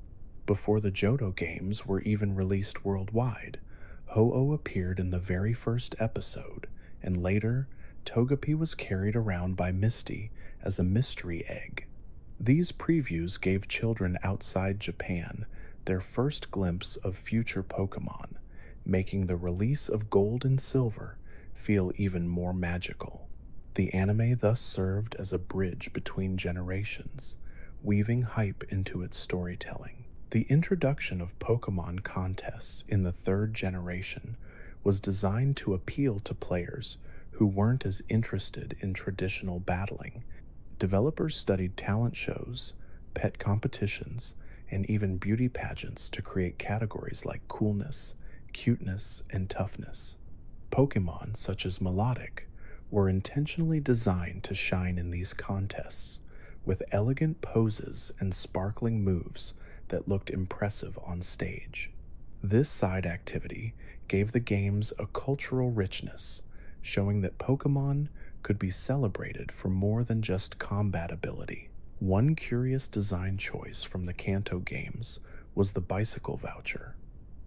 Before the Johto games were even released worldwide, Ho-Oh appeared in the very first episode, and later, Togepi was carried around by Misty as a mystery egg. These previews gave children outside Japan their first glimpse of future Pokemon, making the release of Gold and Silver feel even more magical. The anime thus served as a bridge between generations, weaving hype into its storytelling. The introduction of Pokemon contests in the third generation was designed to appeal to players who weren't as interested in traditional battling. Developers studied talent shows, pet competitions, and even beauty pageants to create categories like coolness, cuteness, and toughness. Pokemon, such as Melodic, were intentionally designed to shine in these contests, with elegant poses and sparkling moves that looked impressive on stage. This side activity gave the games a cultural richness, showing that Pokemon could be celebrated for more than just combat ability. One curious design choice from the Kanto games was the bicycle voucher.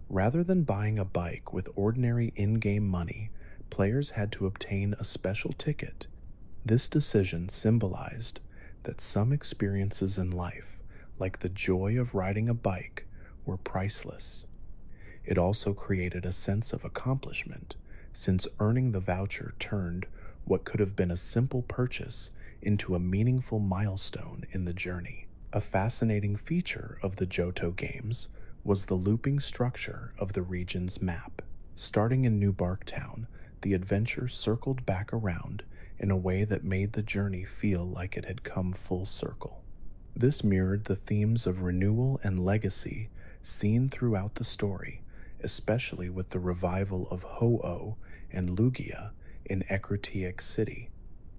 Rather than buying a bike with ordinary in-game money, players had to obtain a special ticket. This decision symbolized that some experiences in life, like the joy of riding a bike, were priceless. It also created a sense of accomplishment, since earning the voucher turned what could have been a simple purchase into a meaningful milestone in the journey. A fascinating feature of the Johto games was the looping structure of the region's map. Starting in New Barktown, the adventure circled back around in a way that made the journey feel like it had come full circle. This mirrored the themes of renewal and legacy seen throughout the story, especially with the revival of Ho-Oh and Lugia in Ecruteak City.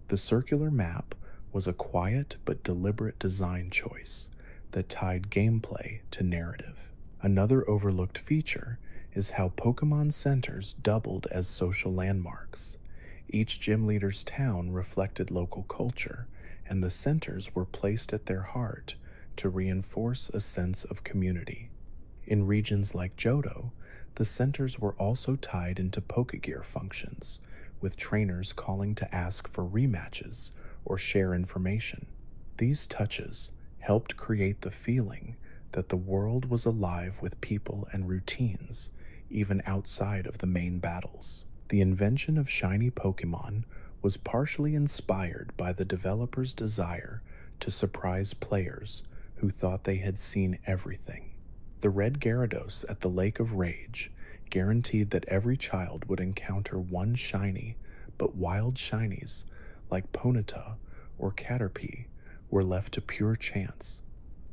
The circular map was a quiet but deliberate design choice that tied gameplay to narrative. Another overlooked feature is how Pokemon centers doubled as social landmarks. Each gym leader's town reflected local culture, and the centers were placed at their heart to reinforce a sense of community. In regions like Johto, the centers were also tied into Pokegear functions, with trainers calling to ask for rematches or share information. These touches helped create the feeling that the world was alive with people and routines, even outside of the main battles. The invention of shiny Pokemon was partially inspired by the developer's desire to surprise players who thought they had seen everything. The red Gyarados at the Lake of Rage guaranteed that every child would encounter one shiny, but wild shinies like Ponyta or Caterpie were left to pure chance.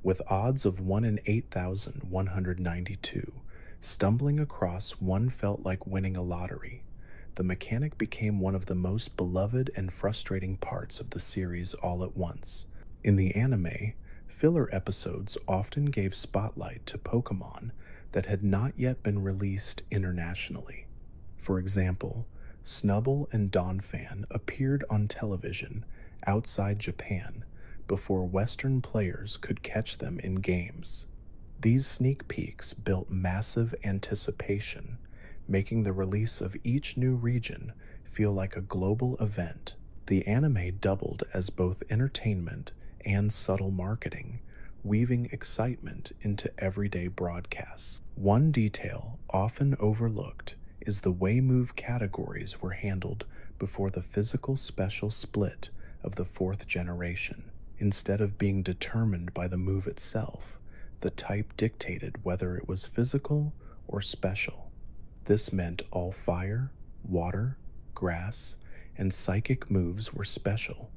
With odds of 1 in 8,192, stumbling across one felt like winning a lottery. The mechanic became one of the most beloved and frustrating parts of the series all at once. In the anime, filler episodes often gave spotlight to Pokémon that had not yet been released internationally. For example, Snubbull and Donphan appeared on television outside Japan before Western players could catch them in games. These sneak peeks built massive anticipation, making the release of each new region feel like a global event. The anime doubled as both entertainment and subtle marketing, weaving excitement into everyday broadcasts. One detail often overlooked is the way move categories were handled before the physical special split of the fourth generation. Instead of being determined by the move itself, the type dictated whether it was physical or special. This meant all fire, water, grass, and psychic moves were special,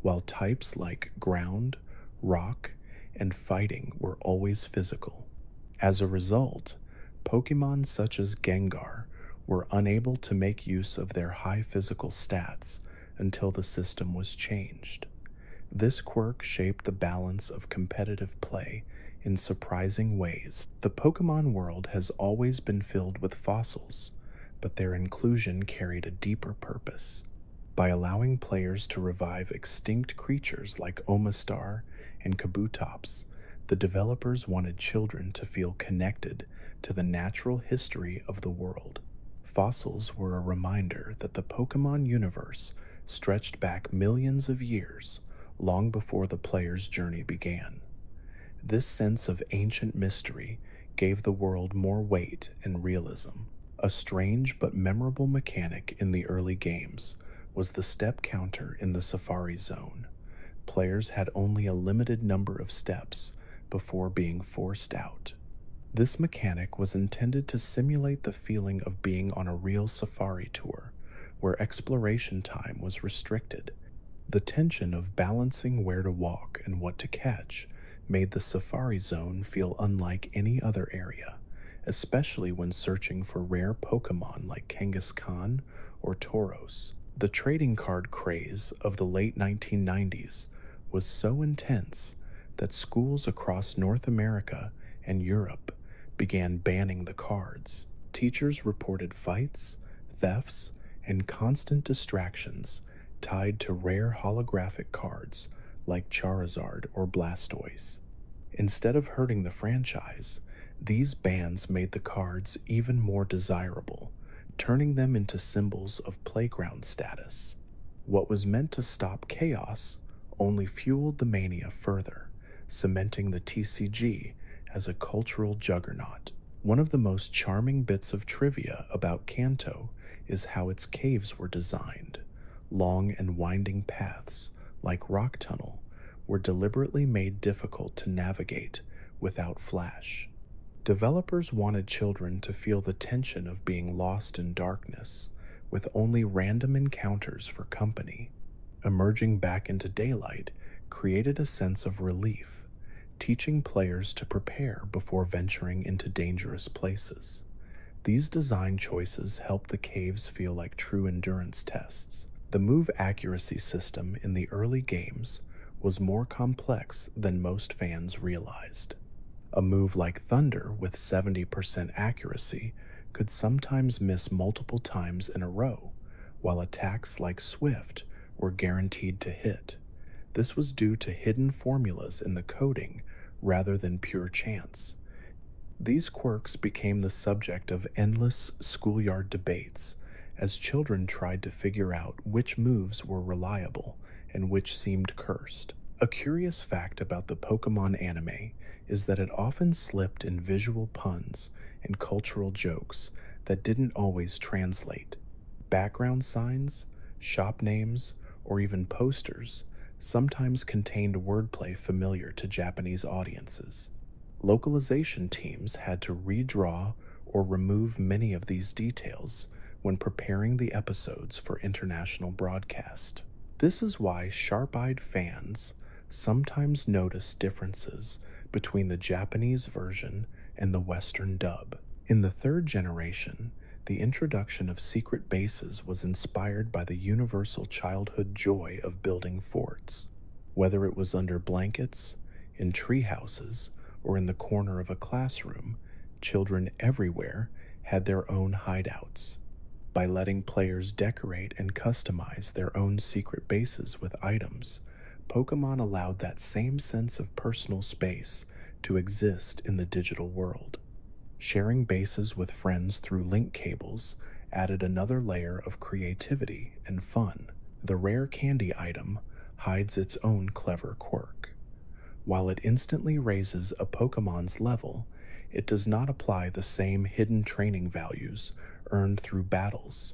while types like ground, rock, and fighting were always physical. As a result, Pokemon such as Gengar were unable to make use of their high physical stats until the system was changed. This quirk shaped the balance of competitive play in surprising ways. The Pokemon world has always been filled with fossils, but their inclusion carried a deeper purpose. By allowing players to revive extinct creatures like Omastar and Kabutops, the developers wanted children to feel connected to the natural history of the world. Fossils were a reminder that the Pokemon universe stretched back millions of years, long before the player's journey began. This sense of ancient mystery gave the world more weight and realism. A strange but memorable mechanic in the early games was the step counter in the Safari Zone. Players had only a limited number of steps before being forced out. This mechanic was intended to simulate the feeling of being on a real safari tour, where exploration time was restricted. The tension of balancing where to walk and what to catch made the Safari Zone feel unlike any other area, especially when searching for rare Pokemon like Kangaskhan or Tauros. The trading card craze of the late 1990s was so intense that schools across North America and Europe began banning the cards. Teachers reported fights, thefts, and constant distractions tied to rare holographic cards like Charizard or Blastoise. Instead of hurting the franchise, these bans made the cards even more desirable, turning them into symbols of playground status. What was meant to stop chaos only fueled the mania further, cementing the TCG as a cultural juggernaut. One of the most charming bits of trivia about Kanto is how its caves were designed. Long and winding paths, like Rock Tunnel, were deliberately made difficult to navigate without flash. Developers wanted children to feel the tension of being lost in darkness, with only random encounters for company. Emerging back into daylight created a sense of relief, teaching players to prepare before venturing into dangerous places. These design choices helped the caves feel like true endurance tests. The move accuracy system in the early games was more complex than most fans realized. A move like Thunder with 70% accuracy could sometimes miss multiple times in a row, while attacks like Swift were guaranteed to hit. This was due to hidden formulas in the coding rather than pure chance. These quirks became the subject of endless schoolyard debates as children tried to figure out which moves were reliable and which seemed cursed. A curious fact about the Pokemon anime is that it often slipped in visual puns and cultural jokes that didn't always translate. Background signs, Shop names, or even posters sometimes contained wordplay familiar to Japanese audiences. Localization teams had to redraw or remove many of these details when preparing the episodes for international broadcast. This is why sharp-eyed fans sometimes notice differences between the Japanese version and the Western dub. In the third generation, the introduction of secret bases was inspired by the universal childhood joy of building forts. Whether it was under blankets, in tree houses, or in the corner of a classroom, children everywhere had their own hideouts. By letting players decorate and customize their own secret bases with items, Pokemon allowed that same sense of personal space to exist in the digital world. Sharing bases with friends through link cables added another layer of creativity and fun. The rare candy item hides its own clever quirk. While it instantly raises a Pokemon's level, it does not apply the same hidden training values earned through battles.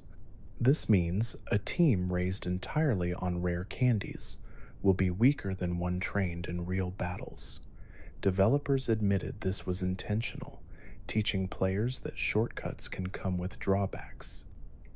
This means a team raised entirely on rare candies will be weaker than one trained in real battles. Developers admitted this was intentional, teaching players that shortcuts can come with drawbacks.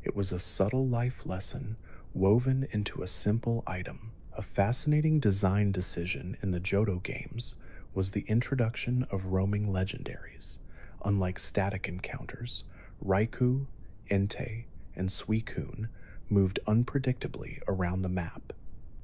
It was a subtle life lesson woven into a simple item. A fascinating design decision in the Johto games was the introduction of roaming legendaries. Unlike static encounters, Raikou, Entei, and Suicune moved unpredictably around the map.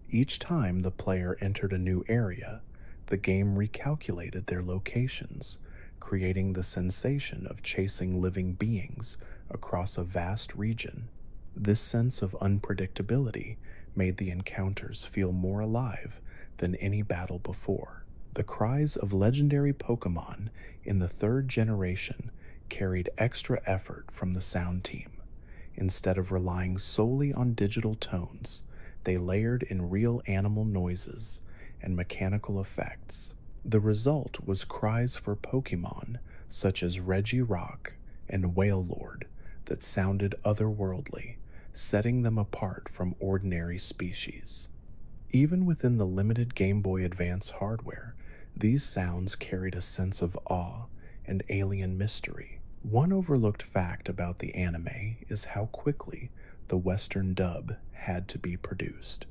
Each time the player entered a new area, the game recalculated their locations, creating the sensation of chasing living beings across a vast region. This sense of unpredictability made the encounters feel more alive than any battle before. The cries of legendary Pokemon in the third generation carried extra effort from the sound team. Instead of relying solely on digital tones, they layered in real animal noises and mechanical effects. The result was cries for Pokemon such as Regirock and Wailord that sounded otherworldly, setting them apart from ordinary species. Even within the limited Game Boy Advance hardware, these sounds carried a sense of awe and alien mystery. One overlooked fact about the anime is how quickly the Western dub had to be produced.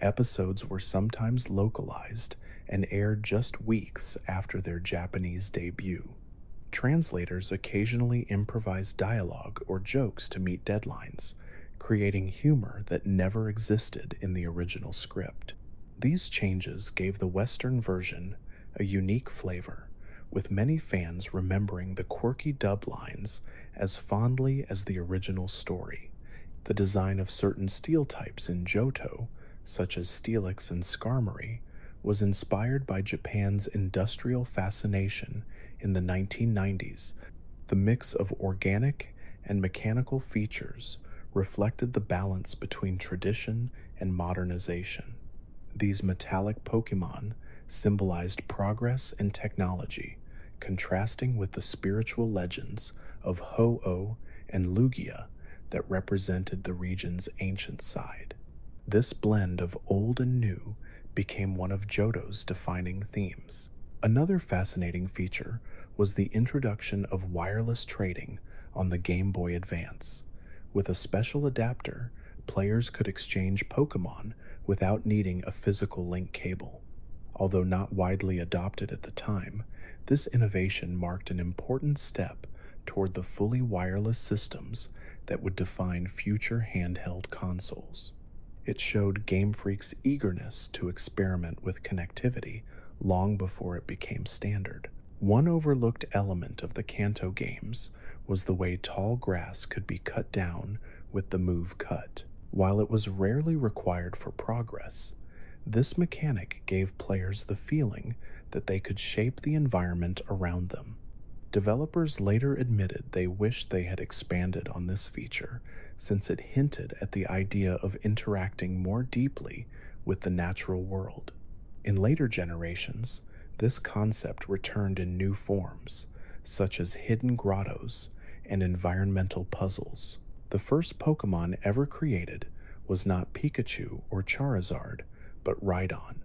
Episodes were sometimes localized and aired just weeks after their Japanese debut. Translators occasionally improvised dialogue or jokes to meet deadlines, creating humor that never existed in the original script. These changes gave the Western version a unique flavor, with many fans remembering the quirky dub lines as fondly as the original story. The design of certain steel types in Johto, such as Steelix and Skarmory, was inspired by Japan's industrial fascination in the 1990s. The mix of organic and mechanical features reflected the balance between tradition and modernization. These metallic Pokemon symbolized progress and technology, contrasting with the spiritual legends of Ho-Oh and Lugia that represented the region's ancient side. This blend of old and new became one of Johto's defining themes. Another fascinating feature was the introduction of wireless trading on the Game Boy Advance. With a special adapter, players could exchange Pokemon without needing a physical link cable. Although not widely adopted at the time, this innovation marked an important step toward the fully wireless systems that would define future handheld consoles. It showed Game Freak's eagerness to experiment with connectivity long before it became standard. One overlooked element of the Kanto games was the way tall grass could be cut down with the move cut. While it was rarely required for progress, this mechanic gave players the feeling that they could shape the environment around them. Developers later admitted they wished they had expanded on this feature, since it hinted at the idea of interacting more deeply with the natural world. In later generations, this concept returned in new forms, such as hidden grottos and environmental puzzles. The first Pokemon ever created was not Pikachu or Charizard, but Rhydon.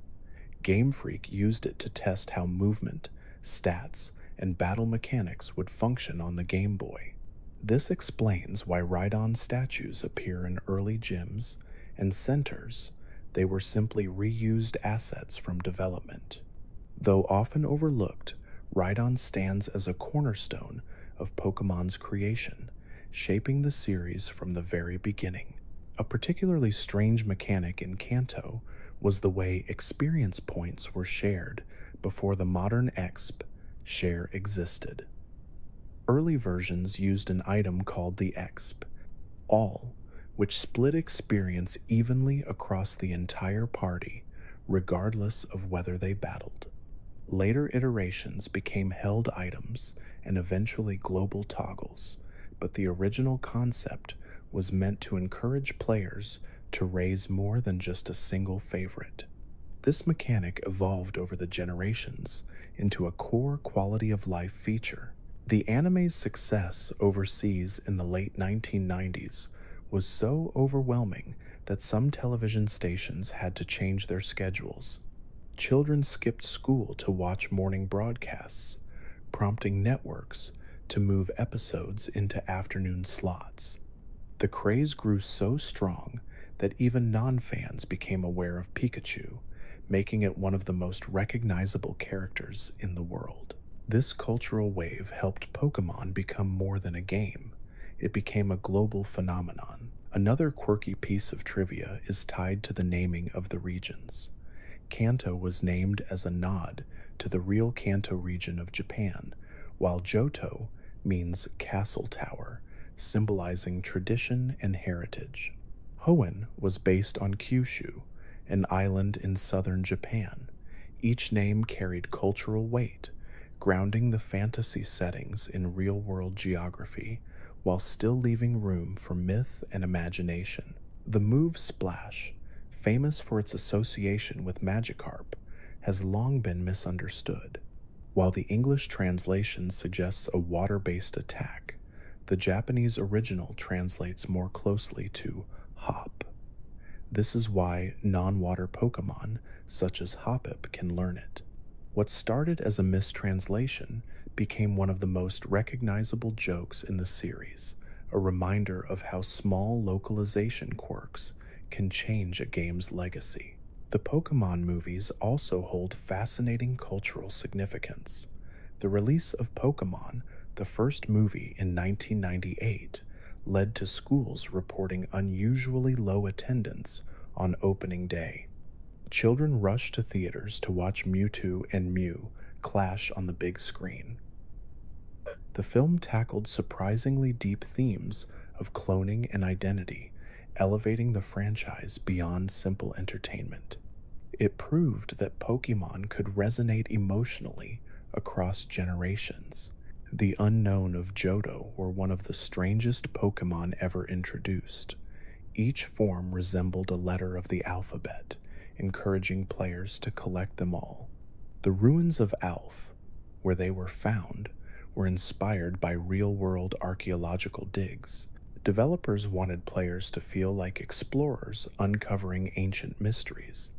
Game Freak used it to test how movement, stats, and battle mechanics would function on the Game Boy. This explains why Rhydon statues appear in early gyms and centers. They were simply reused assets from development. Though often overlooked, Rhydon stands as a cornerstone of Pokemon's creation, shaping the series from the very beginning. A particularly strange mechanic in Kanto was the way experience points were shared before the modern EXP share existed. Early versions used an item called the EXP, all, which split experience evenly across the entire party, regardless of whether they battled. Later iterations became held items and eventually global toggles, but the original concept was meant to encourage players to raise more than just a single favorite. This mechanic evolved over the generations into a core quality of life feature. The anime's success overseas in the late 1990s was so overwhelming that some television stations had to change their schedules. Children skipped school to watch morning broadcasts, prompting networks to move episodes into afternoon slots. The craze grew so strong that even non-fans became aware of Pikachu, making it one of the most recognizable characters in the world. This cultural wave helped Pokémon become more than a game. It became a global phenomenon. Another quirky piece of trivia is tied to the naming of the regions. Kanto was named as a nod to the real Kanto region of Japan, while Joto means castle tower, symbolizing tradition and heritage. Hoenn was based on Kyushu, an island in southern Japan. Each name carried cultural weight, grounding the fantasy settings in real-world geography while still leaving room for myth and imagination. The move Splash, famous for its association with Magikarp, has long been misunderstood. While the English translation suggests a water-based attack, the Japanese original translates more closely to hop. This is why non-water Pokémon, such as Hoppip, can learn it. What started as a mistranslation became one of the most recognizable jokes in the series, a reminder of how small localization quirks can change a game's legacy. The Pokémon movies also hold fascinating cultural significance. The release of Pokémon, the first movie in 1998, led to schools reporting unusually low attendance on opening day. Children rushed to theaters to watch Mewtwo and Mew clash on the big screen. The film tackled surprisingly deep themes of cloning and identity, elevating the franchise beyond simple entertainment. It proved that Pokémon could resonate emotionally across generations. The unknown of Johto were one of the strangest Pokémon ever introduced. Each form resembled a letter of the alphabet, encouraging players to collect them all. The ruins of Alph, where they were found, were inspired by real-world archaeological digs. Developers wanted players to feel like explorers uncovering ancient mysteries.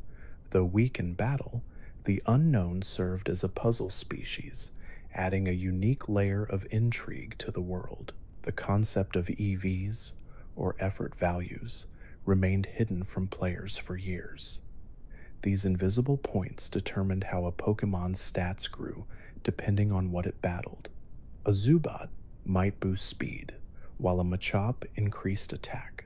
Though weak in battle, the unknown served as a puzzle species, adding a unique layer of intrigue to the world. The concept of EVs, or effort values, remained hidden from players for years. These invisible points determined how a Pokémon's stats grew depending on what it battled. A Zubat might boost speed, while a Machop increased attack.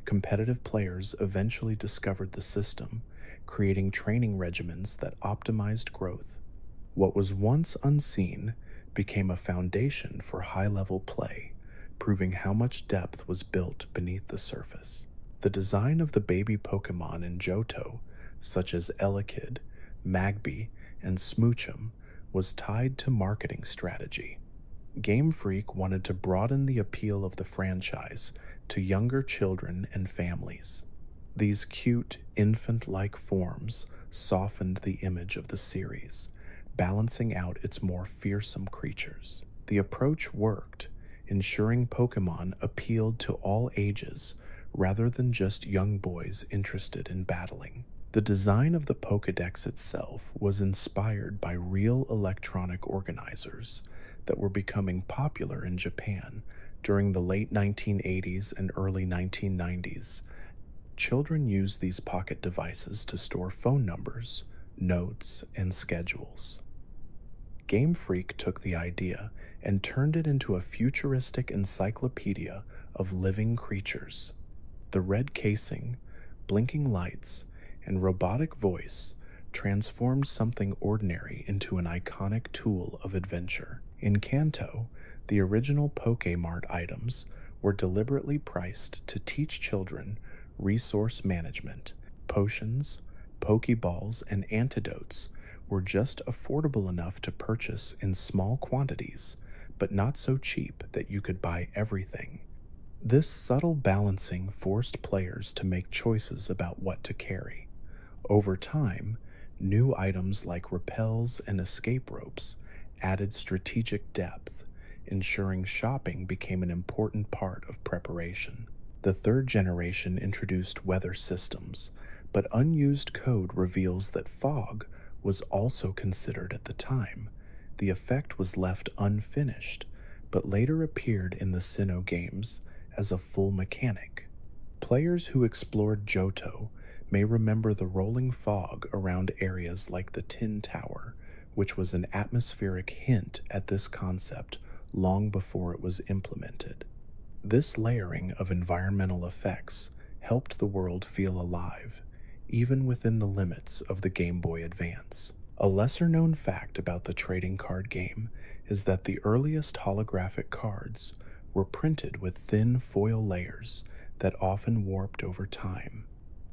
Competitive players eventually discovered the system, creating training regimens that optimized growth. What was once unseen became a foundation for high-level play, proving how much depth was built beneath the surface. The design of the baby Pokémon in Johto, such as Elekid, Magby, and Smoochum, was tied to marketing strategy. Game Freak wanted to broaden the appeal of the franchise to younger children and families. These cute, infant-like forms softened the image of the series, balancing out its more fearsome creatures. The approach worked, ensuring Pokémon appealed to all ages, rather than just young boys interested in battling. The design of the Pokédex itself was inspired by real electronic organizers that were becoming popular in Japan during the late 1980s and early 1990s. Children used these pocket devices to store phone numbers, notes, and schedules. Game Freak took the idea and turned it into a futuristic encyclopedia of living creatures. The red casing, blinking lights, and robotic voice transformed something ordinary into an iconic tool of adventure. In Kanto, the original Pokémart items were deliberately priced to teach children resource management. Potions, Poké Balls, and antidotes were just affordable enough to purchase in small quantities, but not so cheap that you could buy everything. This subtle balancing forced players to make choices about what to carry. Over time, new items like repels and escape ropes added strategic depth, ensuring shopping became an important part of preparation. The third generation introduced weather systems, but unused code reveals that fog was also considered at the time. The effect was left unfinished, but later appeared in the Sinnoh games as a full mechanic. Players who explored Johto may remember the rolling fog around areas like the Tin Tower, which was an atmospheric hint at this concept long before it was implemented. This layering of environmental effects helped the world feel alive, even within the limits of the Game Boy Advance. A lesser-known fact about the trading card game is that the earliest holographic cards were printed with thin foil layers that often warped over time.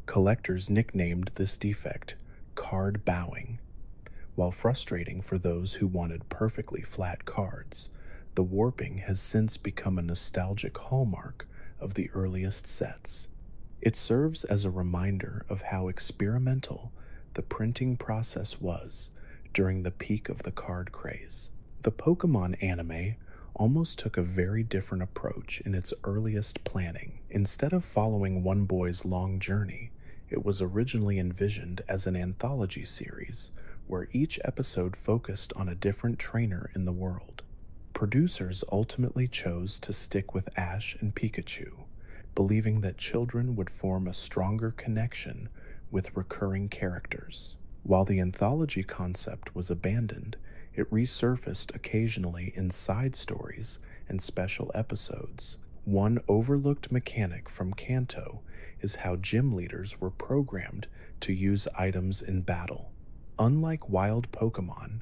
Collectors nicknamed this defect card bowing. While frustrating for those who wanted perfectly flat cards, the warping has since become a nostalgic hallmark of the earliest sets. It serves as a reminder of how experimental the printing process was during the peak of the card craze. The Pokémon anime almost took a very different approach in its earliest planning. Instead of following one boy's long journey, it was originally envisioned as an anthology series where each episode focused on a different trainer in the world. Producers ultimately chose to stick with Ash and Pikachu, believing that children would form a stronger connection with recurring characters. While the anthology concept was abandoned, it resurfaced occasionally in side stories and special episodes. One overlooked mechanic from Kanto is how gym leaders were programmed to use items in battle. Unlike wild Pokémon,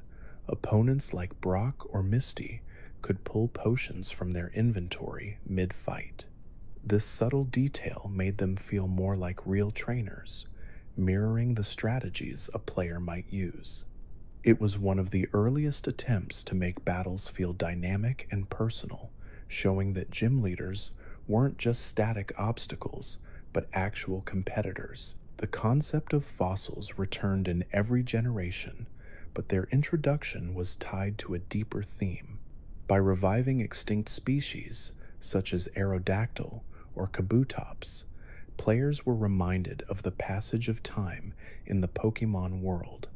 opponents like Brock or Misty could pull potions from their inventory mid-fight. This subtle detail made them feel more like real trainers, mirroring the strategies a player might use. It was one of the earliest attempts to make battles feel dynamic and personal, showing that gym leaders weren't just static obstacles, but actual competitors. The concept of fossils returned in every generation, but their introduction was tied to a deeper theme. By reviving extinct species, such as Aerodactyl or Kabutops, players were reminded of the passage of time in the Pokémon world.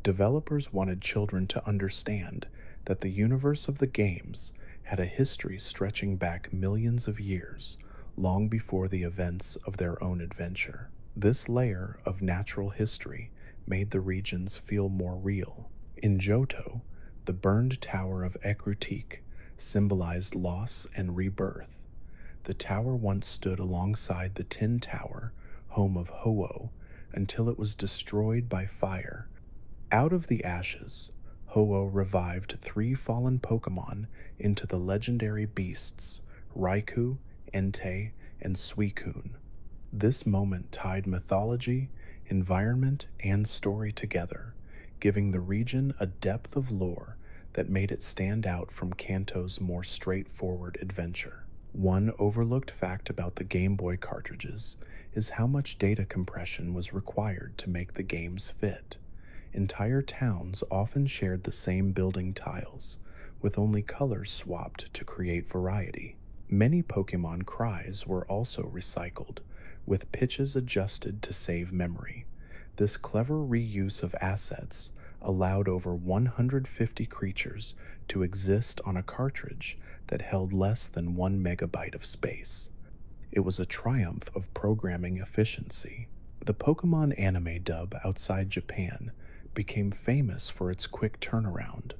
Developers wanted children to understand that the universe of the games had a history stretching back millions of years, long before the events of their own adventure. This layer of natural history made the regions feel more real. In Johto, the burned tower of Ekrutik symbolized loss and rebirth. The tower once stood alongside the Tin Tower, home of Ho-Oh, until it was destroyed by fire. Out of the ashes, Ho-Oh revived 3 fallen Pokémon into the legendary beasts Raikou, Entei, and Suicune. This moment tied mythology, environment, and story together, giving the region a depth of lore that made it stand out from Kanto's more straightforward adventure. One overlooked fact about the Game Boy cartridges is how much data compression was required to make the games fit. Entire towns often shared the same building tiles, with only colors swapped to create variety. Many Pokemon cries were also recycled, with pitches adjusted to save memory. This clever reuse of assets allowed over 150 creatures to exist on a cartridge that held less than 1 megabyte of space. It was a triumph of programming efficiency. The Pokemon anime dub outside Japan became famous for its quick turnaround.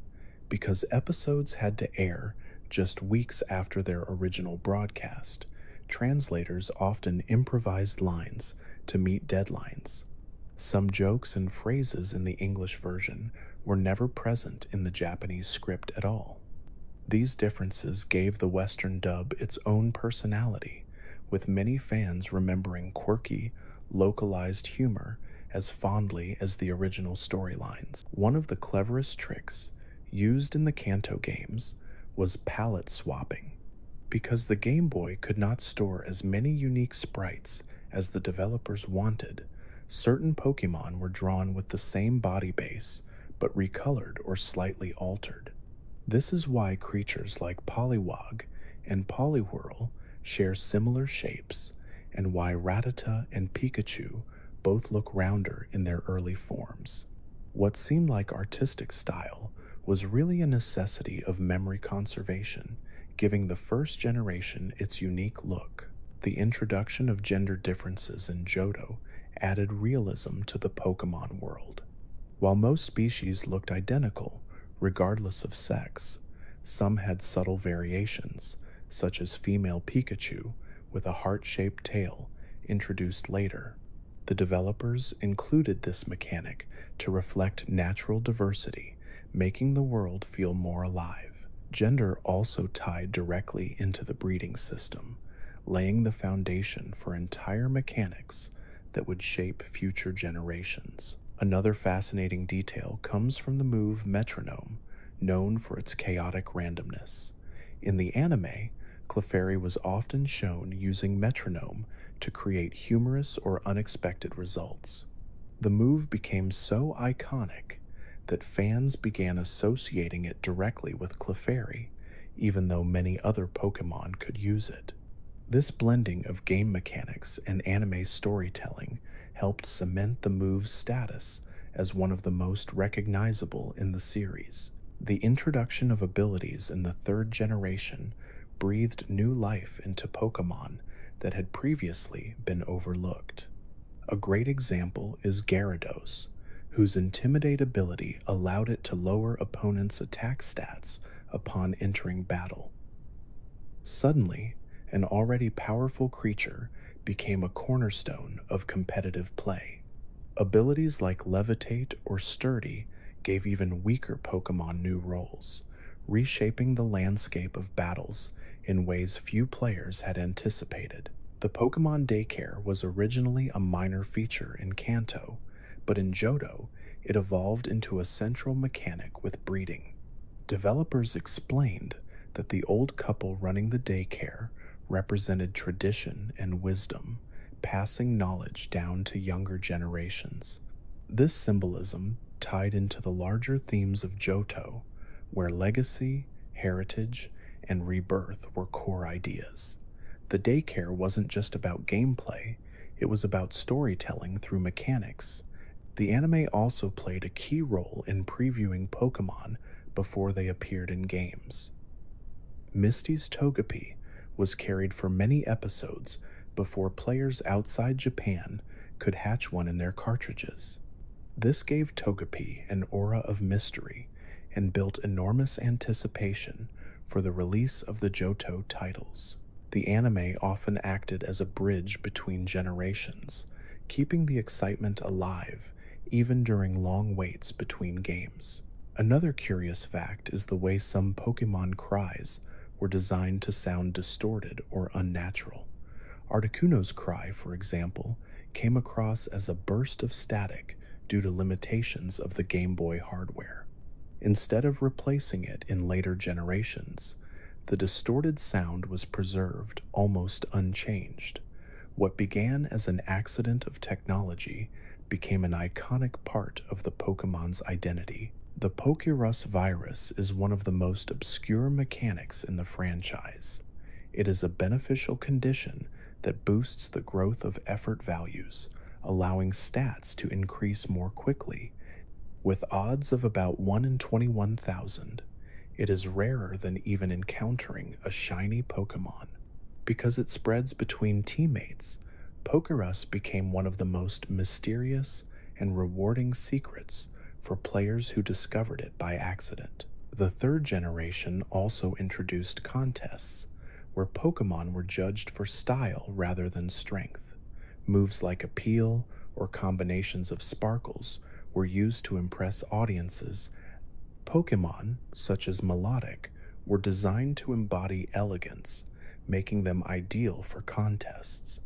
Because episodes had to air just weeks after their original broadcast, translators often improvised lines to meet deadlines. Some jokes and phrases in the English version were never present in the Japanese script at all. These differences gave the Western dub its own personality, with many fans remembering quirky, localized humor as fondly as the original storylines. One of the cleverest tricks used in the Kanto games was palette swapping. Because the Game Boy could not store as many unique sprites as the developers wanted, certain Pokemon were drawn with the same body base but recolored or slightly altered. This is why creatures like Poliwag and Poliwhirl share similar shapes, and why Rattata and Pikachu both look rounder in their early forms. What seemed like artistic style was really a necessity of memory conservation, giving the first generation its unique look. The introduction of gender differences in Johto added realism to the Pokemon world. While most species looked identical, regardless of sex, some had subtle variations, such as female Pikachu with a heart-shaped tail, introduced later. The developers included this mechanic to reflect natural diversity, making the world feel more alive. Gender also tied directly into the breeding system, laying the foundation for entire mechanics that would shape future generations. Another fascinating detail comes from the move Metronome, known for its chaotic randomness. In the anime, Clefairy was often shown using Metronome to create humorous or unexpected results. The move became so iconic that fans began associating it directly with Clefairy, even though many other Pokemon could use it. This blending of game mechanics and anime storytelling helped cement the move's status as one of the most recognizable in the series. The introduction of abilities in the third generation breathed new life into Pokemon that had previously been overlooked. A great example is Gyarados, whose Intimidate ability allowed it to lower opponents' attack stats upon entering battle. Suddenly, an already powerful creature became a cornerstone of competitive play. Abilities like Levitate or Sturdy gave even weaker Pokemon new roles, reshaping the landscape of battles in ways few players had anticipated. The Pokemon Daycare was originally a minor feature in Kanto, but in Johto, it evolved into a central mechanic with breeding. Developers explained that the old couple running the daycare represented tradition and wisdom, passing knowledge down to younger generations. This symbolism tied into the larger themes of Johto, where legacy, heritage, and rebirth were core ideas. The daycare wasn't just about gameplay, it was about storytelling through mechanics. The anime also played a key role in previewing Pokemon before they appeared in games. Misty's Togepi was carried for many episodes before players outside Japan could hatch one in their cartridges. This gave Togepi an aura of mystery and built enormous anticipation for the release of the Johto titles. The anime often acted as a bridge between generations, keeping the excitement alive even during long waits between games. Another curious fact is the way some Pokemon cries were designed to sound distorted or unnatural. Articuno's cry, for example, came across as a burst of static due to limitations of the Game Boy hardware. Instead of replacing it in later generations, the distorted sound was preserved almost unchanged. What began as an accident of technology became an iconic part of the Pokemon's identity. The Pokérus virus is one of the most obscure mechanics in the franchise. It is a beneficial condition that boosts the growth of effort values, allowing stats to increase more quickly. With odds of about 1 in 21,000, it is rarer than even encountering a shiny Pokémon. Because it spreads between teammates, Pokérus became one of the most mysterious and rewarding secrets for players who discovered it by accident. The third generation also introduced contests, where Pokémon were judged for style rather than strength. Moves like Appeal or combinations of sparkles were used to impress audiences. Pokémon, such as Melodic, were designed to embody elegance, making them ideal for contests.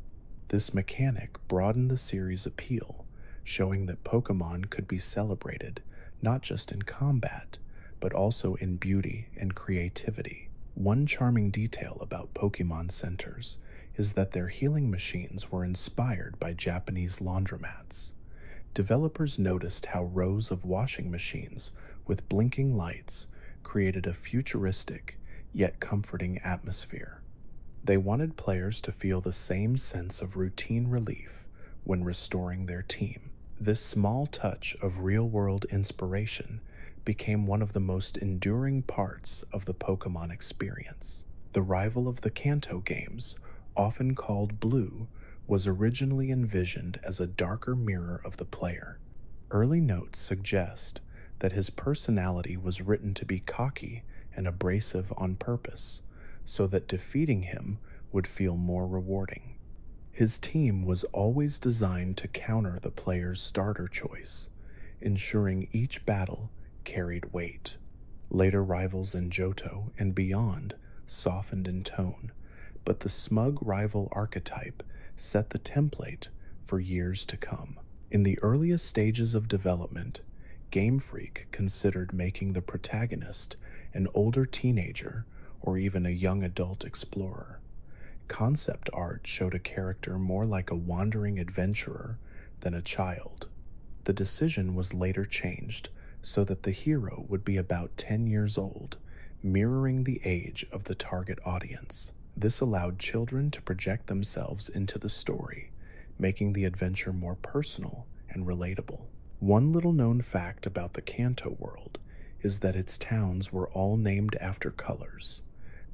This mechanic broadened the series' appeal, showing that Pokémon could be celebrated not just in combat, but also in beauty and creativity. One charming detail about Pokémon centers is that their healing machines were inspired by Japanese laundromats. Developers noticed how rows of washing machines with blinking lights created a futuristic yet comforting atmosphere. They wanted players to feel the same sense of routine relief when restoring their team. This small touch of real-world inspiration became one of the most enduring parts of the Pokémon experience. The rival of the Kanto games, often called Blue, was originally envisioned as a darker mirror of the player. Early notes suggest that his personality was written to be cocky and abrasive on purpose, so that defeating him would feel more rewarding. His team was always designed to counter the player's starter choice, ensuring each battle carried weight. Later rivals in Johto and beyond softened in tone, but the smug rival archetype set the template for years to come. In the earliest stages of development, Game Freak considered making the protagonist an older teenager or even a young adult explorer. Concept art showed a character more like a wandering adventurer than a child. The decision was later changed so that the hero would be about 10 years old, mirroring the age of the target audience. This allowed children to project themselves into the story, making the adventure more personal and relatable. One little-known fact about the Kanto world is that its towns were all named after colors.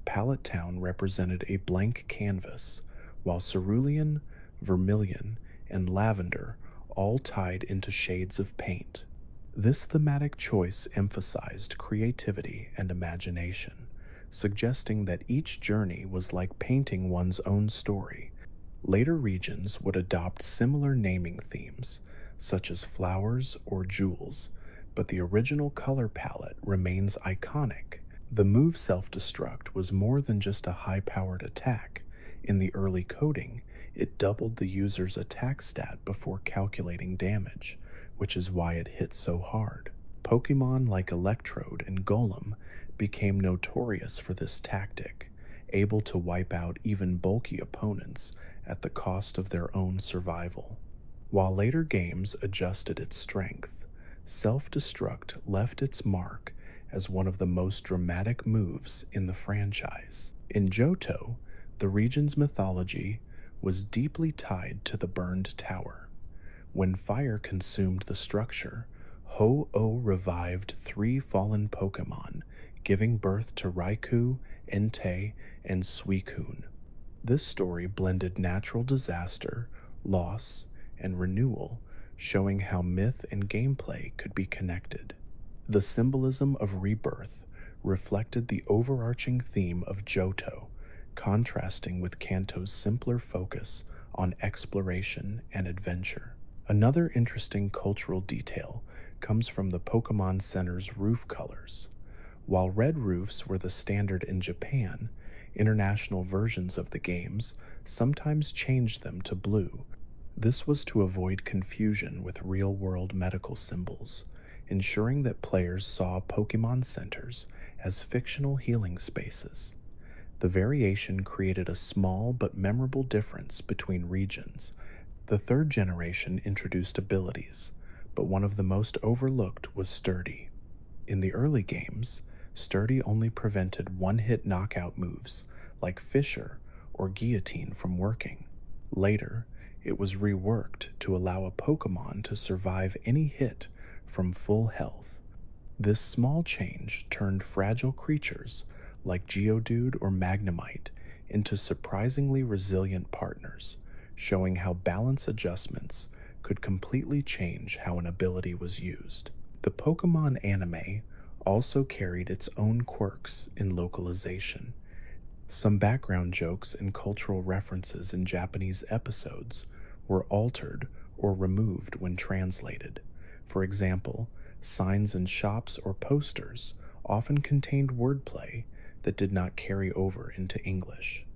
Pallet Town represented a blank canvas, while cerulean, vermilion, and lavender all tied into shades of paint. This thematic choice emphasized creativity and imagination, suggesting that each journey was like painting one's own story. Later regions would adopt similar naming themes, such as flowers or jewels, but the original color palette remains iconic. The move Self-Destruct was more than just a high-powered attack. In the early coding, it doubled the user's attack stat before calculating damage, which is why it hit so hard. Pokemon like Electrode and Golem became notorious for this tactic, able to wipe out even bulky opponents at the cost of their own survival. While later games adjusted its strength, Self-Destruct left its mark as one of the most dramatic moves in the franchise. In Johto, the region's mythology was deeply tied to the burned tower. When fire consumed the structure, Ho-Oh revived 3 fallen Pokémon, giving birth to Raikou, Entei, and Suicune. This story blended natural disaster, loss, and renewal, showing how myth and gameplay could be connected. The symbolism of rebirth reflected the overarching theme of Johto, contrasting with Kanto's simpler focus on exploration and adventure. Another interesting cultural detail comes from the Pokémon Center's roof colors. While red roofs were the standard in Japan, international versions of the games sometimes changed them to blue. This was to avoid confusion with real-world medical symbols, ensuring that players saw Pokémon centers as fictional healing spaces. The variation created a small but memorable difference between regions. The third generation introduced abilities, but one of the most overlooked was Sturdy. In the early games, Sturdy only prevented one-hit knockout moves like fissure or guillotine from working. Later, it was reworked to allow a Pokemon to survive any hit from full health. This small change turned fragile creatures like Geodude or Magnemite into surprisingly resilient partners, showing how balance adjustments could completely change how an ability was used. The Pokemon anime also carried its own quirks in localization. Some background jokes and cultural references in Japanese episodes were altered or removed when translated. For example, signs in shops or posters often contained wordplay that did not carry over into English.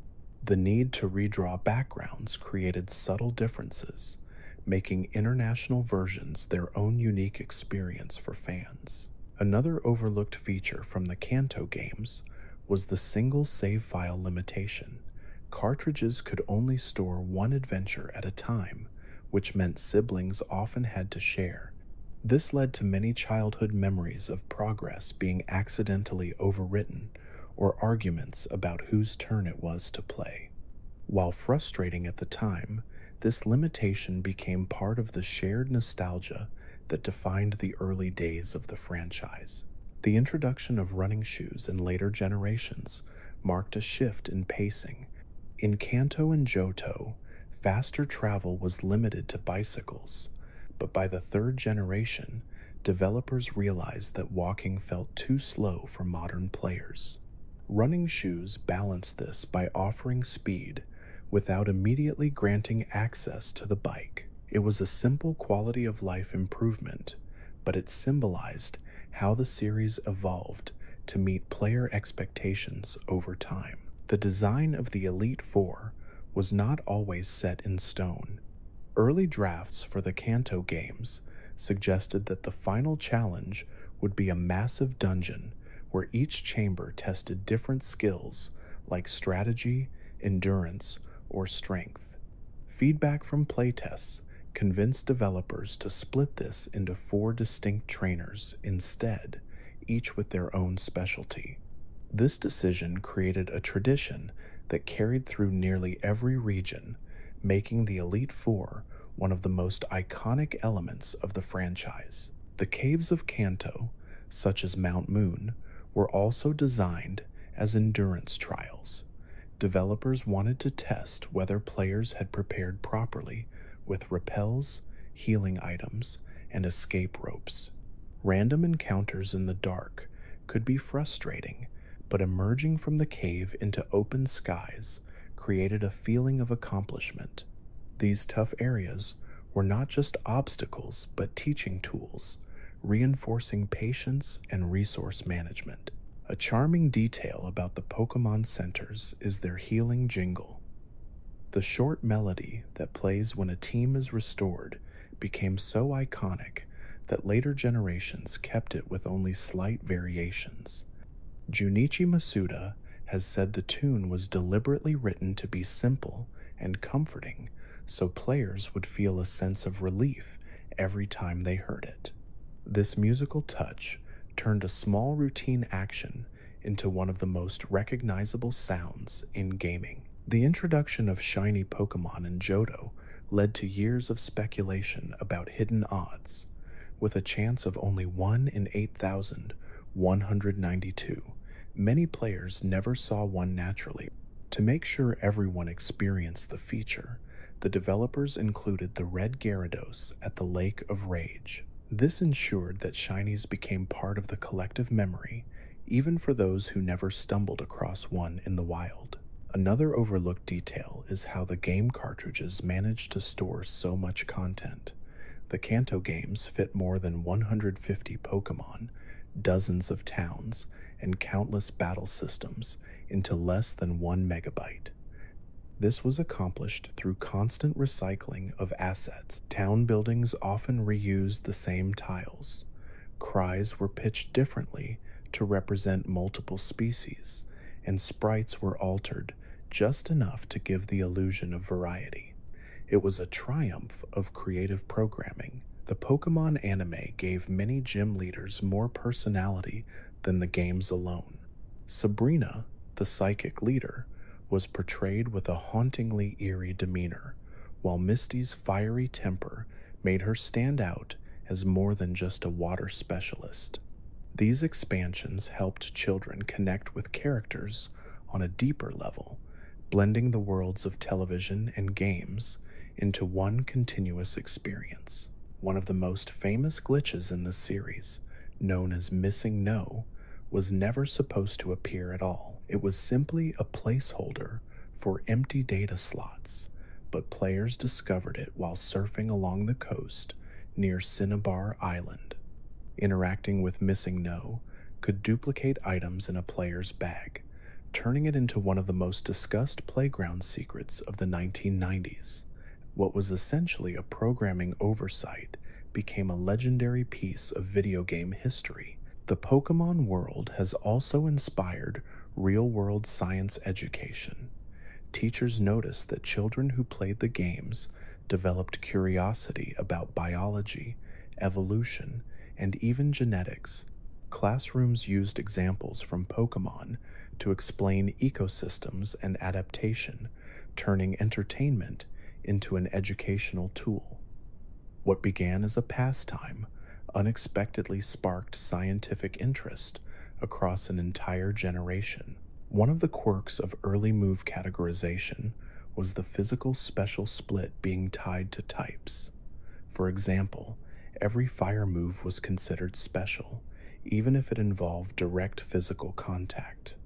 The need to redraw backgrounds created subtle differences, making international versions their own unique experience for fans. Another overlooked feature from the Kanto games was the single save file limitation. Cartridges could only store one adventure at a time, which meant siblings often had to share. This led to many childhood memories of progress being accidentally overwritten or arguments about whose turn it was to play. While frustrating at the time, this limitation became part of the shared nostalgia that defined the early days of the franchise. The introduction of running shoes in later generations marked a shift in pacing. In Kanto and Johto, faster travel was limited to bicycles, but by the third generation, developers realized that walking felt too slow for modern players. Running shoes balanced this by offering speed without immediately granting access to the bike. It was a simple quality of life improvement, but it symbolized how the series evolved to meet player expectations over time. The design of the Elite Four was not always set in stone. Early drafts for the Kanto games suggested that the final challenge would be a massive dungeon where each chamber tested different skills like strategy, endurance, or strength. Feedback from playtests convinced developers to split this into 4 distinct trainers instead, each with their own specialty. This decision created a tradition that carried through nearly every region, making the Elite Four one of the most iconic elements of the franchise. The caves of Kanto, such as Mount Moon, were also designed as endurance trials. Developers wanted to test whether players had prepared properly with repels, healing items, and escape ropes. Random encounters in the dark could be frustrating, but emerging from the cave into open skies created a feeling of accomplishment. These tough areas were not just obstacles but teaching tools, reinforcing patience and resource management. A charming detail about the Pokemon centers is their healing jingle. The short melody that plays when a team is restored became so iconic that later generations kept it with only slight variations. Junichi Masuda has said the tune was deliberately written to be simple and comforting so players would feel a sense of relief every time they heard it. This musical touch turned a small routine action into one of the most recognizable sounds in gaming. The introduction of shiny Pokemon in Johto led to years of speculation about hidden odds. With a chance of only 1 in 8,192, many players never saw one naturally. To make sure everyone experienced the feature, the developers included the red Gyarados at the Lake of Rage. This ensured that shinies became part of the collective memory, even for those who never stumbled across one in the wild. Another overlooked detail is how the game cartridges managed to store so much content. The Kanto games fit more than 150 Pokemon, dozens of towns, and countless battle systems into less than 1 megabyte. This was accomplished through constant recycling of assets. Town buildings often reused the same tiles. Cries were pitched differently to represent multiple species, and sprites were altered just enough to give the illusion of variety. It was a triumph of creative programming. The Pokemon anime gave many gym leaders more personality than the games alone. Sabrina, the psychic leader, was portrayed with a hauntingly eerie demeanor, while Misty's fiery temper made her stand out as more than just a water specialist. These expansions helped children connect with characters on a deeper level, blending the worlds of television and games into one continuous experience. One of the most famous glitches in the series, known as MissingNo, was never supposed to appear at all. It was simply a placeholder for empty data slots, but players discovered it while surfing along the coast near Cinnabar Island. Interacting with MissingNo could duplicate items in a player's bag, turning it into one of the most discussed playground secrets of the 1990s. What was essentially a programming oversight became a legendary piece of video game history. The Pokémon world has also inspired real-world science education. Teachers noticed that children who played the games developed curiosity about biology, evolution, and even genetics. Classrooms used examples from Pokémon to explain ecosystems and adaptation, turning entertainment into an educational tool. What began as a pastime unexpectedly sparked scientific interest across an entire generation. One of the quirks of early move categorization was the physical special split being tied to types. For example, every fire move was considered special, even if it involved direct physical contact.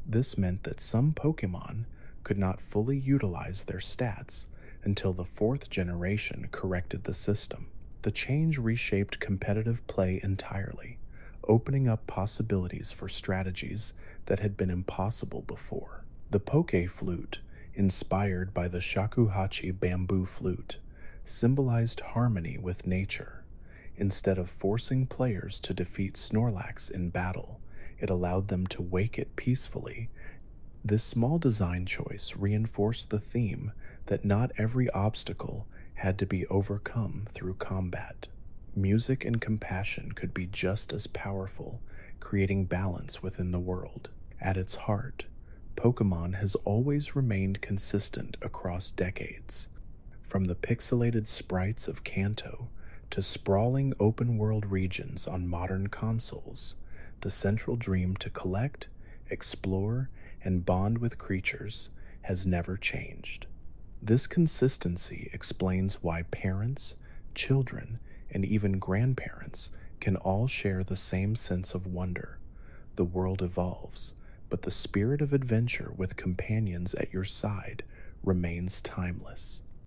This meant that some Pokémon could not fully utilize their stats until the fourth generation corrected the system. The change reshaped competitive play entirely, opening up possibilities for strategies that had been impossible before. The Poké Flute, inspired by the shakuhachi bamboo flute, symbolized harmony with nature. Instead of forcing players to defeat Snorlax in battle, it allowed them to wake it peacefully. This small design choice reinforced the theme that not every obstacle had to be overcome through combat. Music and compassion could be just as powerful, creating balance within the world. At its heart, Pokémon has always remained consistent across decades. From the pixelated sprites of Kanto to sprawling open-world regions on modern consoles, the central dream to collect, explore, and bond with creatures has never changed. This consistency explains why parents, children, and even grandparents can all share the same sense of wonder. The world evolves, but the spirit of adventure with companions at your side remains timeless.